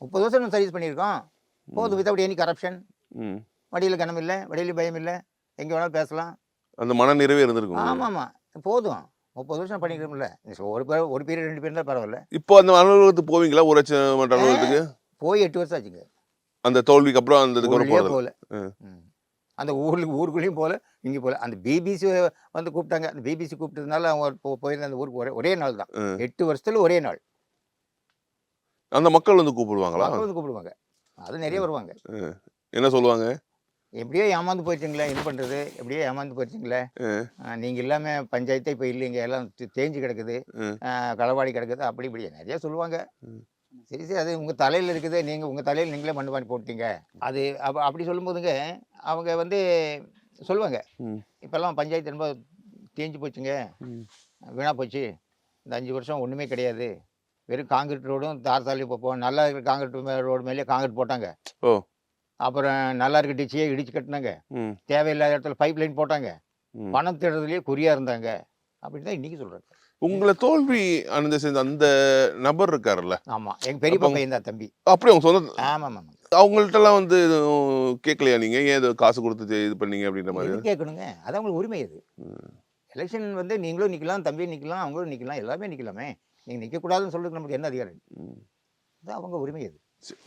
Speaker 2: 30 வருஷம் நம்ம சர்வீஸ் பண்ணியிருக்கோம், போதும். வித்தவுட் எனி கரப்ஷன், வடியில் கனம் இல்லை, வடியில் பயம் இல்லை, எங்கே வேணாலும் பேசலாம்,
Speaker 3: அந்த மன நிறைவே இருந்திருக்கும்.
Speaker 2: ஆமாம், போதும். 30 வருஷம் பண்ணிக்கிறோம்ல. ஒரு பீரியட் 2 பீரியட் பரவாயில்ல.
Speaker 3: இப்போ அந்த அலுவலகத்துக்கு போவீங்களா? ஊராட்சி மன்ற அலுவலகத்துக்கு
Speaker 2: போய் 8 வருஷம் ஆச்சுங்க.
Speaker 3: அந்த தோல்விக்கு அப்புறம் அந்த
Speaker 2: போகல, அந்த ஊருக்குள்ளேயும் போகல, இங்கே போகல. அந்த பிபிசி வந்து கூப்பிட்டாங்க, அந்த பிபிசி கூப்பிட்டதுனால அவங்க போயிருந்த அந்த ஊருக்கு ஒரே நாள் தான். 8 வருஷத்துல ஒரே நாள்.
Speaker 3: அந்த மக்கள் வந்து கூப்பிடுவாங்களா?
Speaker 2: மக்கள் வந்து கூப்பிடுவாங்க. அது நிறைய வருவாங்க.
Speaker 3: என்ன சொல்லுவாங்க?
Speaker 2: எப்படியோ ஏமாந்து போயிடுச்சுங்களே, என்ன பண்ணுறது, எப்படியோ ஏமாந்து போயிடுச்சுங்களே, நீங்கள் இல்லாமல் பஞ்சாயத்தே இப்போ இல்லைங்க, எல்லாம் தேஞ்சு கிடக்குது, களவாடி கிடக்குது, அப்படி இப்படி நிறைய சொல்லுவாங்க. சரி சரி, அது உங்கள் தலையில் இருக்குது, நீங்கள் உங்கள் தலையில் நீங்களே மண்ணு பண்ணி போட்டீங்க. அது அப்படி சொல்லும்போதுங்க அவங்க வந்து சொல்லுவாங்க, இப்போல்லாம் பஞ்சாயத்து ரொம்ப தேஞ்சு போச்சுங்க, வீணாக போச்சு, இந்த 5 வருஷம் ஒன்றுமே கிடையாது, வெறும் காங்கிரீட் ரோடும் தார் சாலையும் போவோம், நல்லா இருக்கிற காங்கிரீட் ரோடு மேலேயே காங்கிரீட் போட்டாங்க.
Speaker 3: ஓ.
Speaker 2: அப்புறம் நல்லா இருக்க டிச்சியே இடிச்சு கட்டினாங்க, தேவையில்லாத இடத்துல பைப் லைன் போட்டாங்க, பணம் தேடுறதுலேயே குறியா இருந்தாங்க, அப்படின்னு தான் இன்னைக்கு சொல்றாங்க.
Speaker 3: உங்களை தோல்வி அணிந்த சேர்ந்த அந்த நபர் இருக்காருல்ல?
Speaker 2: ஆமா, எங்க பெரியப்பா பையன் தான் தம்பி.
Speaker 3: அப்படி அவங்க சொந்த
Speaker 2: ஆமா ஆமா.
Speaker 3: அவங்கள்ட்டலாம் வந்து கேட்கலையா நீங்க ஏன் இது காசு கொடுத்து இது பண்ணீங்க அப்படின்ற மாதிரி?
Speaker 2: கேட்கணுங்க, அது அவங்களுக்கு உரிமை. அது எலெக்ஷன் வந்து நீங்களும் நிக்கலாம், தம்பியும் நிக்கலாம், அவங்களும் நிக்கலாம், எல்லாமே நிக்கலாமே. நீங்க நிக்கக்கூடாதுன்னு சொல்றதுக்கு நமக்கு என்ன அதிகாரம்? அது அவங்க உரிமை. அது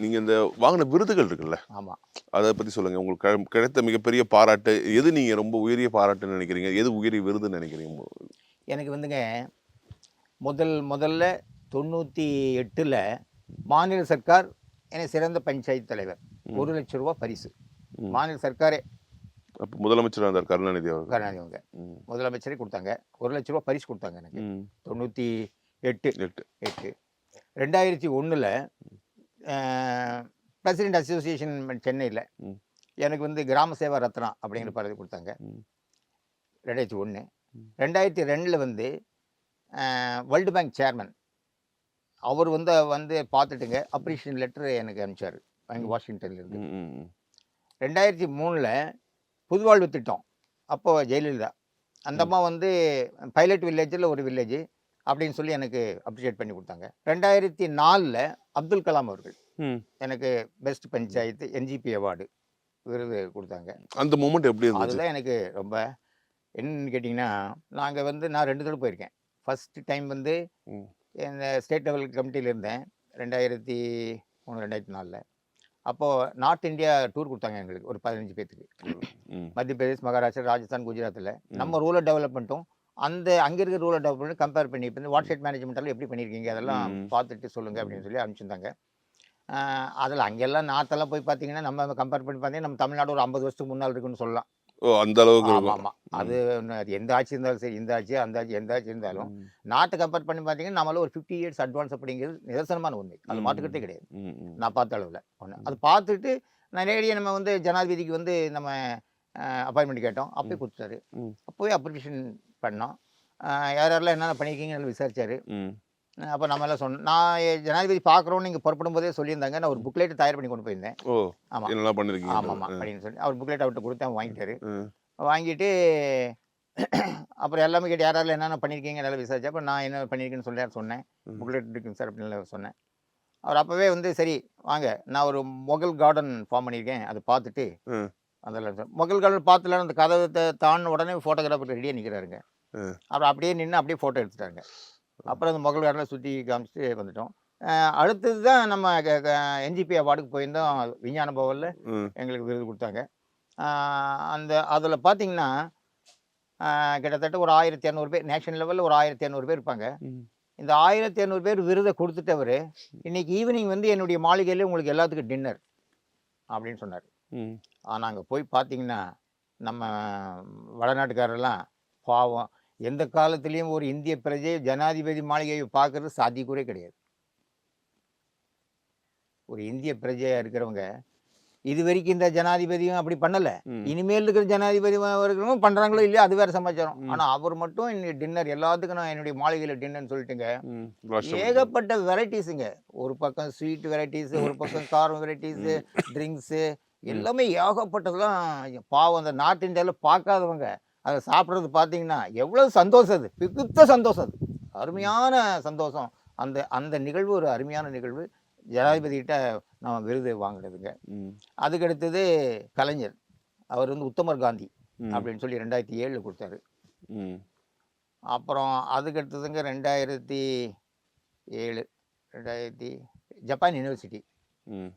Speaker 3: நீங்க இந்த வாங்கின விருதுகள் இருக்குல்ல,
Speaker 2: ஆமா, அதை
Speaker 3: பத்தி சொல்லுங்க. உங்களுக்கு கிடைத்த மிகப்பெரிய பாராட்டு எது? நீங்க ரொம்ப உயரிய பாராட்டுன்னு நினைக்கிறீங்க? எது உயரிய விருதுன்னு நினைக்கிறீங்க?
Speaker 2: எனக்கு வந்துங்க முதல்ல 98ல் மாநில சர்க்கார் எனக்கு சிறந்த பஞ்சாயத்து தலைவர் 1 லட்சம் ரூபாய் பரிசு. மாநில சர்க்காரே,
Speaker 3: அப்போ முதலமைச்சர் இருந்தார் கருணாநிதி அவர்கள்.
Speaker 2: கருணாநிதி அவங்க முதலமைச்சரே கொடுத்தாங்க, 1 லட்சம் ரூபாய் பரிசு கொடுத்தாங்க எனக்கு. 98. 2001ல் பிரசிடென்ட் அசோசியேஷன் சென்னையில் எனக்கு வந்து கிராம சேவா ரத்னா அப்படிங்கிற பதவி கொடுத்தாங்க. 2001. 2002ல் வந்து வேர்ல்டு பேங்க் சேர்மன் அவர் வந்து பார்த்துட்டுங்க அப்ரிஷியேஷன் லெட்டர் எனக்கு அனுப்பிச்சார் அங்கே வாஷிங்டன்லேருந்து. 2003ல் புதுவாழ்வு திட்டம், அப்போது ஜெயலலிதா அந்த அம்மா வந்து பைலட் வில்லேஜில் ஒரு வில்லேஜ் அப்படின்னு சொல்லி எனக்கு அப்ரிஷியேட் பண்ணி கொடுத்தாங்க. 2004ல் அப்துல் கலாம் அவர்கள் எனக்கு பெஸ்ட் பஞ்சாயத்து NGP அவார்டு விருது கொடுத்தாங்க.
Speaker 3: அந்த மூமெண்ட் எப்படி இருந்துச்சு?
Speaker 2: அதுதான் எனக்கு ரொம்ப என்னன்னு கேட்டிங்கன்னா, நாங்கள் வந்து நான் 2 தடவை போயிருக்கேன். ஃபஸ்ட்டு டைம் வந்து இந்த ஸ்டேட் லெவல் கமிட்டியில் இருந்தேன் 2003 2004ல். அப்போது நார்த் இந்தியா டூர் கொடுத்தாங்க எங்களுக்கு ஒரு 15 பேர்த்துக்கு. மத்திய பிரதேஷ், மகாராஷ்டிரா, ராஜஸ்தான், குஜராத்தில். நம்ம ரூரல் டெவலப்மெண்ட்டும் அங்கே இருக்கிற ரூரல் டெவலப்மெண்ட் கம்பேர் பண்ணி இப்போ இந்த வாட்ஸ்அப் மேனேஜ்மெண்ட்டெல்லாம் எப்படி பண்ணியிருக்கீங்க அதெல்லாம் பார்த்துட்டு சொல்லுங்கள் அப்படின்னு சொல்லி அனுப்பிச்சிருந்தாங்க. அதில் அங்கெல்லாம் நார்த்தெல்லாம் போய் பார்த்தீங்கன்னா நம்ம கம்பேர் பண்ணி பார்த்தீங்கன்னா நம்ம தமிழ்நாடு ஒரு 50 வருஷத்துக்கு முன்னால் இருக்குன்னு சொல்லலாம்.
Speaker 3: ஓ, அந்த அளவுக்கு?
Speaker 2: ஆமாம். அது எந்த ஆட்சி இருந்தாலும் சரி, இந்த ஆட்சி அந்த ஆட்சி எந்த ஆட்சி இருந்தாலும் நாட்டை கம்பேர் பண்ணி பார்த்தீங்கன்னா நம்மள ஒரு 50 இயர்ஸ் அட்வான்ஸ் அப்படிங்கிறது நிதர்சனமான உண்மை. அது மாட்டுக்கிறதே கிடையாது. நான் பார்த்த அளவில் ஒன்று அது பார்த்துட்டு நான் நேரடியாக நம்ம வந்து ஜனாதிபதிக்கு வந்து நம்ம அப்பாயின்மெண்ட் கேட்டோம். அப்போயே கொடுத்தாரு. அப்போவே அப்ரிஷியேஷன் பண்ணோம். யாரெல்லாம் என்னென்ன பண்ணியிருக்கீங்கன்னு விசாரிச்சார். அப்போ நம்ம எல்லாம் சொன்னோம். நான் ஜனாதிபதி பார்க்குறோன்னு நீங்கள் புறப்படும் போதே சொல்லியிருந்தாங்க. நான் ஒரு புக்லேட் தயார் பண்ணி கொண்டு போயிருந்தேன்.
Speaker 3: ஓ, ஆமாம். என்னெல்லாம் பண்ணியிருக்கீங்க?
Speaker 2: ஆமாம் அப்படின்னு சொல்லி அவர் புக்லேட் அவர்கிட்ட கொடுத்து அவன் வாங்கிட்டாரு. வாங்கிட்டு அப்புறம் எல்லாமே கேட்டு யாரெல்லாம் என்னென்ன பண்ணியிருக்கீங்க நல்லா விசாரிச்சு அப்போ நான் என்ன பண்ணியிருக்கேன்னு சொன்னேன். புக்லேட் இருக்குங்க சார் அப்படின்னு சொன்னேன். அவர் அப்போவே வந்து சரி வாங்க, நான் ஒரு மொகல் கார்டன் ஃபார்ம் பண்ணியிருக்கேன், அதை பார்த்துட்டு அதெல்லாம் மொகல் கார்டன் பார்த்துலாம் அந்த கதவை தாண்டின உடனே ஃபோட்டோகிராஃபர் ரெடியாக நிற்கிறாருங்க. அப்புறம் அப்படியே நின்று அப்படியே ஃபோட்டோ எடுத்துட்டாங்க. அப்புறம் அந்த மொகல் கார்டனில் சுற்றி காமிச்சிட்டு வந்துட்டோம். அடுத்தது தான் நம்ம NGP அவார்டுக்கு போயிருந்தோம். விஞ்ஞான பவனில் எங்களுக்கு விருது கொடுத்தாங்க. அதில் பார்த்தீங்கன்னா கிட்டத்தட்ட ஒரு 1200 பேர், நேஷனல் லெவலில் ஒரு 1200 பேர் இருப்பாங்க. இந்த 1200 பேர் விருதை கொடுத்துட்டவர் இன்னைக்கு ஈவினிங் வந்து என்னுடைய மாளிகையில் உங்களுக்கு எல்லாத்துக்கும் டின்னர் அப்படின்னு சொன்னார். ஆனால் அங்கே போய் பார்த்தீங்கன்னா நம்ம வடநாட்டுக்காரெல்லாம் பாவம், எந்த காலத்திலையும் ஒரு இந்திய பிரஜை ஜனாதிபதி மாளிகையை பார்க்கறது சாத்தியக்கூறே கிடையாது. ஒரு இந்திய பிரஜையாக இருக்கிறவங்க இது வரைக்கும் இந்த ஜனாதிபதியும் அப்படி பண்ணலை. இனிமேல் இருக்கிற ஜனாதிபதி இருக்கிறவங்க பண்ணுறாங்களோ இல்லையோ அது வேறு சமாச்சாரம். ஆனால் அவர் மட்டும் இன்னைக்கு டின்னர் எல்லாத்துக்கும் நான் என்னுடைய மாளிகையில் டின்னர்னு சொல்லிட்டுங்க. ஏகப்பட்ட வெரைட்டிஸுங்க. ஒரு பக்கம் ஸ்வீட் வெரைட்டிஸு, ஒரு பக்கம் காரம் வெரைட்டிஸு, ட்ரிங்க்ஸு, எல்லாமே ஏகப்பட்டதெல்லாம். பாவம் அந்த நார்த் இந்தியாவில் பார்க்காதவங்க அதை சாப்பிட்றது பார்த்தீங்கன்னா எவ்வளோ சந்தோஷம், அது மிகுந்த சந்தோஷம், அது அருமையான சந்தோஷம். அந்த நிகழ்வு ஒரு அருமையான நிகழ்வு. ஜனாதிபதிகிட்ட நம்ம விருது வாங்கினதுங்க. அதுக்கடுத்தது கலைஞர், அவர் வந்து உத்தமர் காந்தி அப்படின்னு சொல்லி 2007 கொடுத்தாரு. அப்புறம் அதுக்கடுத்ததுங்க 2007 ஜப்பான் யூனிவர்சிட்டி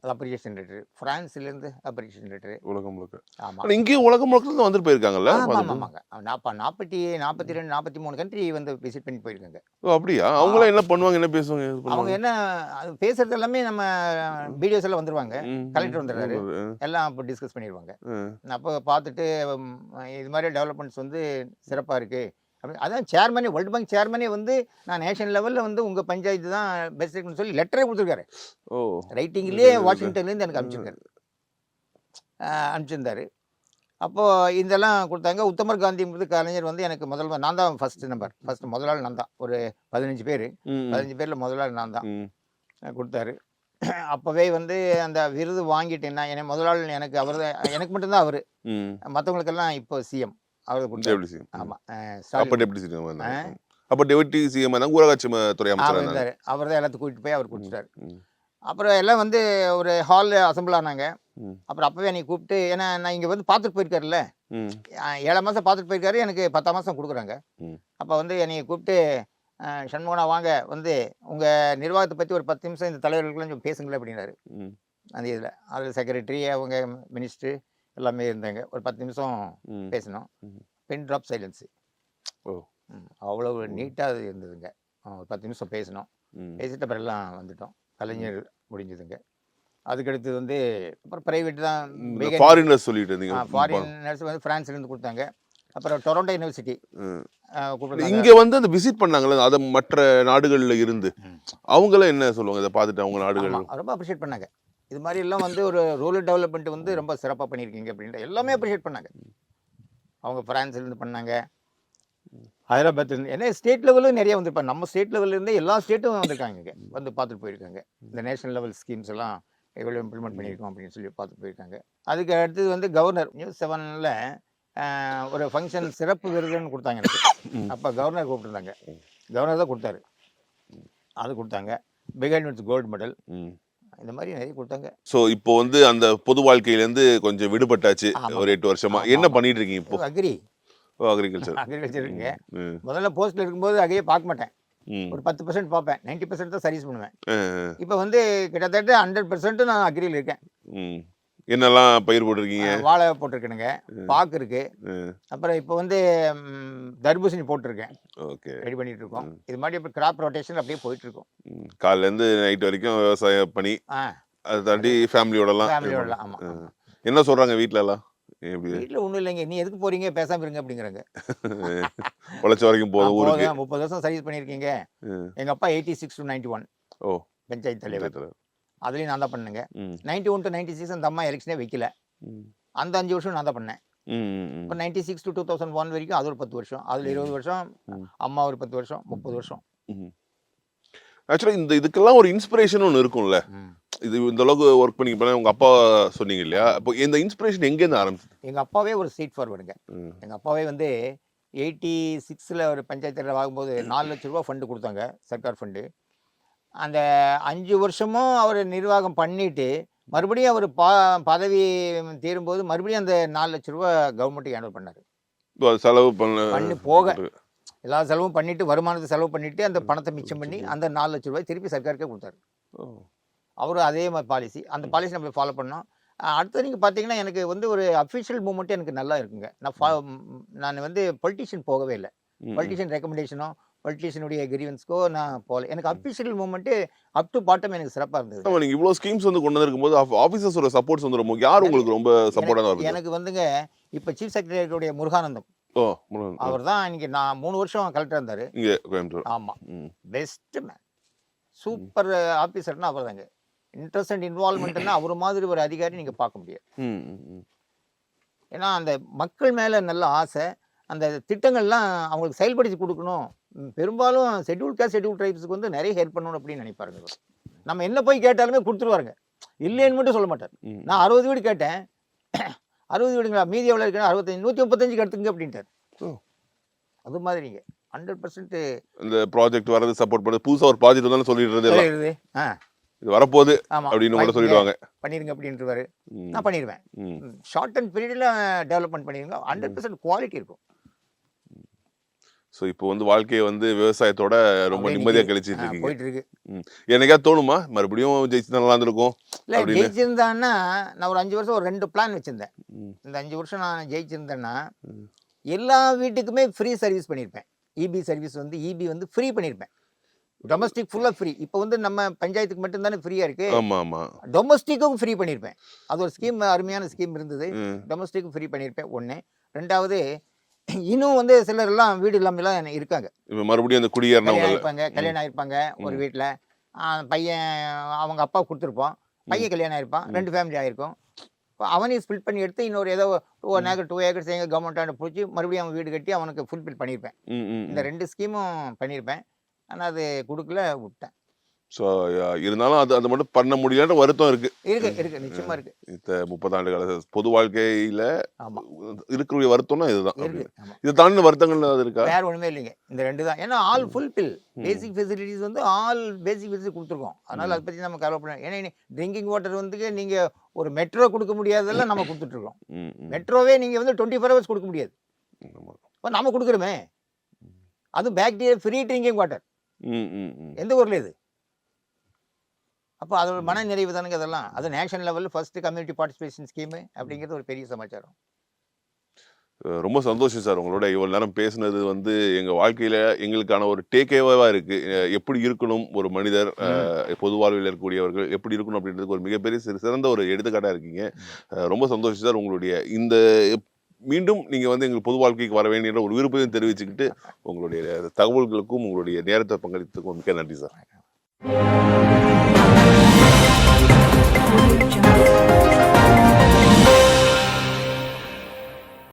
Speaker 2: அது அப்ரிசியேஷன் லெட்டர். ஃப்ரான்ஸ்லேருந்து அப்ரிசியேஷன் லெட்டர்.
Speaker 3: உலகம் முழுக்க.
Speaker 2: ஆமாம்.
Speaker 3: ஆனா இங்கேயும் உலகம் முழுக்க இருந்து வந்துட்டு போயிருக்காங்கல்ல?
Speaker 2: ஆமாங்க. 42, 43 கண்ட்ரி வந்து விசிட் பண்ணி போயிருக்காங்க.
Speaker 3: ஓ அப்படியா? அவங்களாம் என்ன பண்ணுவாங்க, என்ன பேசுவாங்க, இது
Speaker 2: அவங்க
Speaker 3: பண்ணுவாங்க?
Speaker 2: என்ன அது பேசுறது எல்லாமே நம்ம வீடியோஸ் எல்லாம் வந்துருவாங்க. கலெக்டர் வந்துடுறாரு. எல்லாம் அப்போ டிஸ்கஸ் பண்ணிடுவாங்க. அப்போ பார்த்துட்டு இது மாதிரி டெவலப்மெண்ட்ஸ் வந்து சிறப்பாக இருக்குது அப்படி. அதான் சேர்மனே, வேர்ல்டு பேங்க் சேர்மனே வந்து நான் நேஷனல் லெவலில் வந்து உங்கள் பஞ்சாயத்து தான் பெஸ்ட் இருக்குன்னு சொல்லி லெட்டரே கொடுத்துருக்காரு.
Speaker 3: ஓ
Speaker 2: ரைட்டிங்லேயே வாஷிங்டன்லேருந்து எனக்கு அனுப்பிச்சிருந்தாரு. அப்போது இதெல்லாம் கொடுத்தாங்க. உத்தமர் காந்திங்கிறது கலைஞர் வந்து எனக்கு முதல்வர், நான் தான் ஃபர்ஸ்ட் முதல் ஆள் நான் தான். ஒரு 15 பேர், 15 பேரில் முதல் ஆள் நான் தான் கொடுத்தாரு. அப்போவே வந்து அந்த விருது வாங்கிட்டேன்னா என்னை முதல் ஆள் எனக்கு அவர் தான், எனக்கு மட்டும்தான் அவர், மற்றவங்களுக்கெல்லாம் இப்போ சிஎம் அவர் கொடுத்தாரு. ஆமாம்,
Speaker 3: அப்ப டெப்டி சிஎம். அப்ப டெப்டி சிஎம் ஊரகாட்சி துறை அமைச்சர்
Speaker 2: இருந்தார். அவர் தான் எல்லாத்துக்கும் கூட்டிட்டு போய் அவர் கொடுத்துட்டாரு. அப்புறம் எல்லாம் வந்து ஒரு ஹாலில் அசம்பிள் ஆனாங்க. அப்புறம் அப்போவே என்னை கூப்பிட்டு, ஏன்னா நான் இங்கே வந்து பார்த்துட்டு போயிருக்காருல்ல, 7 மாதம் பார்த்துட்டு போயிருக்காரு, எனக்கு 10ஆம் மாதம் கொடுக்குறாங்க. அப்போ வந்து என்னை கூப்பிட்டு, சண்முகனா வாங்க வந்து உங்கள் நிர்வாகத்தை பற்றி ஒரு 10 நிமிஷம் இந்த தலைவர்களுக்கு கொஞ்சம் பேசுங்களேன் அப்படின்னாரு. அந்த இதில் அதில் செக்ரட்டரி, அவங்க மினிஸ்டர் எல்லாமே இருந்தாங்க. ஒரு 10 நிமிஷம் பேசணும். பின் ட்ராப் சைலன்ஸு. அவ்வளோ நீட்டாக அது இருந்ததுங்க. ஒரு 10 நிமிஷம் பேசணும். பேசிட்டு அப்புறம் எல்லாம் வந்துட்டோம். கலைஞர் முடிஞ்சதுங்க. அதுக்கடுத்து வந்து அப்புறம் ப்ரைவேட் தான்.
Speaker 3: ஃபாரினர்ஸ் சொல்லிட்டு இருந்தீங்க.
Speaker 2: ஃபாரினர்ஸ் வந்து ஃப்ரான்ஸ்லேருந்து கொடுத்தாங்க. அப்புறம் டொரண்டோ யூனிவர்சிட்டி
Speaker 3: இங்க வந்து அந்த விசிட் பண்ணாங்கல்ல, அது மற்ற நாடுகள்ல இருந்து அவங்களாம் என்ன சொல்லுவாங்க இதை பார்த்துட்டு? அவங்க நாடுகள்
Speaker 2: ரொம்ப அப்ரிஷியேட் பண்ணாங்க. இது மாதிரி எல்லாம் வந்து ஒரு ரூரல் டெவலப்மெண்ட் வந்து ரொம்ப சிறப்பாக பண்ணியிருக்கீங்க அப்படின்ட்டு எல்லாமே அப்ரிஷியேட் பண்ணாங்க. அவங்க ஃப்ரான்ஸ்லேருந்து பண்ணாங்க, ஹைதராபாத்லேருந்து, ஏன்னா ஸ்டேட் லெவலும் நிறைய வந்துருப்பாங்க. நம்ம ஸ்டேட் லெவல்லேருந்து எல்லா ஸ்டேட்டும் வந்திருக்காங்க, இங்கே வந்து பார்த்துட்டு போயிருக்காங்க. இந்த நேஷனல் லெவல் ஸ்கீம்ஸ் எல்லாம் எவ்வளோ இம்ப்ளிமெண்ட் பண்ணியிருக்கோம் அப்படின்னு சொல்லி பார்த்துட்டு போயிருக்காங்க. அதுக்கு அடுத்தது வந்து கவர்னர் நியூஸ் 7ல் ஒரு ஃபங்க்ஷன் சிறப்பு விருதுன்னு கொடுத்தாங்க எனக்கு. அப்போ கவர்னர் கூப்பிட்டுருந்தாங்க, கவர்னர் தான் கொடுத்தாரு. அது கொடுத்தாங்க. பிகைண்ட் வித் கோல்டு மெடல், இந்த மாதிரி நிறைய கொடுத்தாங்க.
Speaker 3: ஸோ இப்போ வந்து அந்த பொது வாழ்க்கையிலேருந்து கொஞ்சம் விடுபட்டாச்சு ஒரு 8 வருஷமா. என்ன பண்ணிட்டு இருக்கீங்க இப்போ? அக்ரிகல்ச்சர்
Speaker 2: இருக்குங்க. முதல்ல போஸ்ட்ல இருக்கும்போது அகையே பார்க்க மாட்டேன். ஒரு 10% பார்ப்பேன், 90% தான் சர்வீஸ் பண்ணுவேன். இப்போ வந்து கிட்டத்தட்ட 100% நான் அக்ரியில் இருக்கேன்.
Speaker 3: என்னெல்லாம் பயிர் போட்டிருக்கீங்க?
Speaker 2: வாழை போட்டிருக்கேனுங்க, பாக்கு இருக்கு, அப்புறம் இப்போ வந்து தர்பூசணி போட்டிருக்கேன்.
Speaker 3: ஓகே,
Speaker 2: ரெடி பண்ணிட்டு இருக்கோம். இது மாதிரி இப்போ கிராப் ரொட்டேஷன் அப்படியே போயிட்டு இருக்கோம்.
Speaker 3: காலையிலேருந்து நைட் வரைக்கும் விவசாயம் பண்ணி அதை தாண்டி ஃபேமிலியோடலாம்.
Speaker 2: ஆமாம்.
Speaker 3: என்ன சொல்கிறாங்க வீட்டில எல்லாம்?
Speaker 2: வீட்டில் ஒன்றும் இல்லைங்க, நீ எதுக்கு போறீங்க, பேசாமல் இருங்க அப்படிங்கிறாங்க.
Speaker 3: உழைச்ச வரைக்கும் போதும், ஊருக்கு
Speaker 2: 30 வருஷம் சர்வீஸ் பண்ணியிருக்கீங்க. எங்கள் அப்பா 86 to 91 பஞ்சாயத்து தலைவர், அதுலேயும் நான் தான் பண்ணுங்க. 91 to 96 அந்த அம்மா எலெக்ஷனே வைக்கல, அந்த 5 வருஷம் நான் தான் பண்ணேன். இப்போ 96 to 2001 வரைக்கும் அது ஒரு 10 வருஷம், அதில் 20 வருஷம், அம்மா ஒரு 10 வருஷம், 30 வருஷம்.
Speaker 3: ஆக்சுவலாக இதுக்கெல்லாம் ஒரு இன்ஸ்பிரேஷன் ஒன்று இருக்கும்ல, இது இந்த அளவுக்கு ஒர்க் பண்ணி போனால் உங்கள் அப்பா சொன்னீங்க இல்லையா, இப்போ இந்த இன்ஸ்பிரேஷன் எங்கேருந்து ஆரம்பிச்சு?
Speaker 2: எங்கள் அப்பாவே ஒரு ஸ்ட்ரீட் ஃபார்வர்டுங்க. எங்கள் அப்பாவே வந்து 86ல் ஒரு பஞ்சாயத்தில் வாங்கும்போது 4 லட்ச ரூபா ஃபண்டு கொடுத்தாங்க, சர்க்கார் ஃபண்டு. அந்த 5 வருஷமும் அவர் நிர்வாகம் பண்ணிட்டு மறுபடியும் அவர் பதவி தீரும்போது மறுபடியும் அந்த 4 லட்ச ரூபா கவர்மெண்ட்டுக்கு ஹேண்டில் பண்ணார்.
Speaker 3: செலவு பண்ணி
Speaker 2: போக எல்லா செலவும் பண்ணிட்டு, வருமானத்தை செலவு பண்ணிட்டு அந்த பணத்தை மிச்சம் பண்ணி அந்த 4 லட்ச ரூபாய் திருப்பி சர்க்காருக்கே கொடுத்தாரு. அவர் அதே மாதிரி பாலிசி, அந்த பாலிசி நம்ம ஃபாலோ பண்ணோம். அடுத்து நீங்கள் பார்த்தீங்கன்னா எனக்கு வந்து ஒரு அஃபிஷியல் மூமெண்ட்டு எனக்கு நல்லா இருக்குங்க. நான் வந்து பொலிட்டிஷியன் போகவே இல்லை. பொலிட்டிஷியன் ரெக்கமெண்டேஷனோ பொலிட்டிஷியனுடைய கிரீவன்ஸ்க்கோ நான் போகல. எனக்கு official moment up to bottom எனக்கு சிறப்பாக இருந்தது.
Speaker 3: நீங்கள் இவ்வளோ ஸ்கீம்ஸ் வந்து கொண்டு வந்திருக்கும்போது ஆஃபீஸர்ஸோட சப்போர்ட்ஸ் வந்து ரொம்ப, யார் உங்களுக்கு ரொம்ப சப்போர்ட்டாக இருக்கும்?
Speaker 2: எனக்கு வந்துங்க இப்போ சீஃப் செக்ரட்டரியுடைய முருகானந்தம், அவர் தான் இன்னைக்கு நான் 3 வருஷம் கலெக்டர் இருந்தார்
Speaker 3: இங்கே கோயம்புத்தூர்.
Speaker 2: ஆமாம், பெஸ்ட் மேன், சூப்பர் ஆஃபீஸர்னா அவர் தாங்க. இன்ட்ரெஸ்ட் அண்ட் இன்வால்மெண்ட்னா அவர் மாதிரி ஒரு அதிகாரி நீங்கள் பார்க்க முடியாது. ஏன்னா அந்த மக்கள் மேலே நல்ல ஆசை, அந்த திட்டங்கள்லாம் அவங்களுக்கு செயல்படுத்தி கொடுக்கணும். பெரும்பாலும் ஷெட்யூல் காஸ்ட் ஷெட்யூல் ட்ரைப்ஸுக்கு வந்து நிறைய ஹெல்ப் பண்ணணும் அப்படின்னு நினைப்பாருங்க. நம்ம என்ன போய் கேட்டாலுமே கொடுத்துருவாருங்க, இல்லைன்னு மட்டும் சொல்ல மாட்டார். நான் 60 வீடு கேட்டேன், 60 வீடுங்களா, மீதி எவ்வளோ இருக்குன்னா 65, 135க்கு எடுத்துங்க அப்படின்ட்டார். அது மாதிரிங்க 100%
Speaker 3: இந்த ப்ராஜெக்ட் வரது சப்போர்ட் பண்ணது, புதுசாக ஒரு ப்ராஜெக்ட் வந்தாலும் சொல்லிடுறது, இது வரப்போகுது அப்படின்னு கூட சொல்லிடுவாங்க,
Speaker 2: பண்ணிருங்க அப்படின்றவாரு. நான் பண்ணிடுவேன். ஷார்ட் அண்ட் பீரியடில் டெவலப்மெண்ட் பண்ணிடுங்க, 100% குவாலிட்டி இருக்கும்.
Speaker 3: ஸோ இப்போ வந்து வாழ்க்கையை வந்து விவசாயத்தோட ரொம்ப
Speaker 2: அப்படியே
Speaker 3: நிம்மதியாக
Speaker 2: நிக்குது.
Speaker 3: கழிச்சிட்டு இருக்கீங்க.
Speaker 2: போயிட்டு இருக்கு.
Speaker 3: என்னைக்காவது தோணுமா மறுபடியும் ஜெயிச்சு நல்லா இருந்திருக்கும்
Speaker 2: இல்லை
Speaker 3: அப்படின்னு?
Speaker 2: ஜெயிச்சிருந்தான்னா நான் ஒரு 5 வருஷம் ஒரு 2 பிளான் வச்சுருந்தேன்.
Speaker 3: ம்.
Speaker 2: இந்த 5 வருஷம் நான் ஜெயிச்சிருந்தேன்னா
Speaker 3: ம்.
Speaker 2: எல்லா வீட்டுக்குமே ஃப்ரீ சர்வீஸ் பண்ணியிருப்பேன். இபி சர்வீஸ் வந்து இபி வந்து ஃப்ரீ பண்ணியிருப்பேன். டொமஸ்டிக் ஃபுல்லாக ஃப்ரீ. இப்போ வந்து நம்ம பஞ்சாயத்துக்கு மட்டும்தானே ஃப்ரீயாக இருக்குது.
Speaker 3: ஆமா ஆமா.
Speaker 2: டொமஸ்டிக்கும் ஃப்ரீ பண்ணியிருப்பேன். அது ஒரு ஸ்கீம், அருமையான ஸ்கீம் இருந்தது.
Speaker 3: ம்.
Speaker 2: டொமஸ்டிக்கும் ஃப்ரீ பண்ணியிருப்பேன். 1. 2வது இன்னும் வந்து சிலர் எல்லாம் வீடு இல்லாமலாம் இருக்காங்க.
Speaker 3: இப்போ மறுபடியும் அந்த
Speaker 2: கல்யாணம்
Speaker 3: குடியேறினவங்க.
Speaker 2: ஆயிருப்பாங்க, கல்யாணம் ஆயிருப்பாங்க ஒரு வீட்டில். பையன் அவங்க அப்பா கொடுத்துருப்போம். பையன் கல்யாணம் ஆயிருப்பான், 2 ஃபேமிலி ஆயிருக்கும். இப்போ அவனையும் ஸ்பிளிட் பண்ணி எடுத்து இன்னொரு ஏதோ 1 ஏக்கர் 2 ஏக்கர்ஸ் எங்கள் கவர்மெண்ட்டாண்ட பிடிச்சி மறுபடியும் அவன் வீடு கட்டி அவனுக்கு ஃபுல்ஃபில் பண்ணியிருப்பேன். இந்த 2 ஸ்கீமும் பண்ணியிருப்பேன். ஆனால் அது கொடுக்கல, விட்டேன்.
Speaker 3: ஸோ இருந்தாலும் அது மட்டும் பண்ண முடியலன்ற வருத்தம் இருக்கு.
Speaker 2: இருக்கு நிச்சயமா இருக்கு.
Speaker 3: இந்த 30 ஆண்டு கால பொது வாழ்க்கையில
Speaker 2: ஆமாம்
Speaker 3: இருக்கக்கூடிய வருத்தம்னா இதுதான்.
Speaker 2: இருக்கு. ஆமாம்,
Speaker 3: இதை தாண்டி வருத்தங்கள் அது இருக்கா?
Speaker 2: வேற ஒன்றுமே இல்லைங்க. இந்த 2 தான். ஏன்னா ஆல் ஃபுல்ஃபில் பேசிக் ஃபெசிலிட்டிஸ் வந்து ஆல் பேசிக் ஃபெசிலிட்டி கொடுத்துருக்கோம். அதனால் அதை பற்றி நம்ம கவலைப்பட. ஏன்னா ட்ரிங்கிங் வாட்டர் வந்து நீங்கள் ஒரு மெட்ரோ கொடுக்க முடியாததெல்லாம் நம்ம கொடுத்துட்ருக்கோம். மெட்ரோவே நீங்கள் வந்து 24 ஹவர்ஸ் கொடுக்க முடியாது. இப்போ நம்ம கொடுக்குறோமே, அதுவும் பாக்டீரியா ஃப்ரீ ட்ரிங்கிங் வாட்டர். எந்த ஊரில் இது? அப்போ அதோட மன நிறைவு தானுங்க அதெல்லாம். அது நேஷனல் லெவலில் ஃபர்ஸ்ட் கம்யூனிட்டி பார்ட்டிசிபேஷன் ஸ்கீமு அப்படிங்கிறது ஒரு பெரிய சமாச்சாரம்.
Speaker 3: ரொம்ப சந்தோஷம் சார். உங்களோட இவ்வளோ நேரம் பேசுனது வந்து எங்கள் வாழ்க்கையில் எங்களுக்கான ஒரு டேக்அவேவாக இருக்குது. எப்படி இருக்கணும் ஒரு மனிதர், பொது வாழ்வில் இருக்கக்கூடியவர்கள் எப்படி இருக்கணும் அப்படின்றதுக்கு ஒரு மிகப்பெரிய சிறந்த ஒரு எடுத்துக்காட்டாக இருக்கீங்க. ரொம்ப சந்தோஷம் சார். உங்களுடைய இந்த மீண்டும் நீங்கள் வந்து எங்கள் பொது வாழ்க்கைக்கு வர வேண்டிய ஒரு விருப்பத்தையும் தெரிவிச்சுக்கிட்டு உங்களுடைய தகவல்களுக்கும் உங்களுடைய நேரத்தை பங்களித்ததுக்கும் மிக்க நன்றி சார்.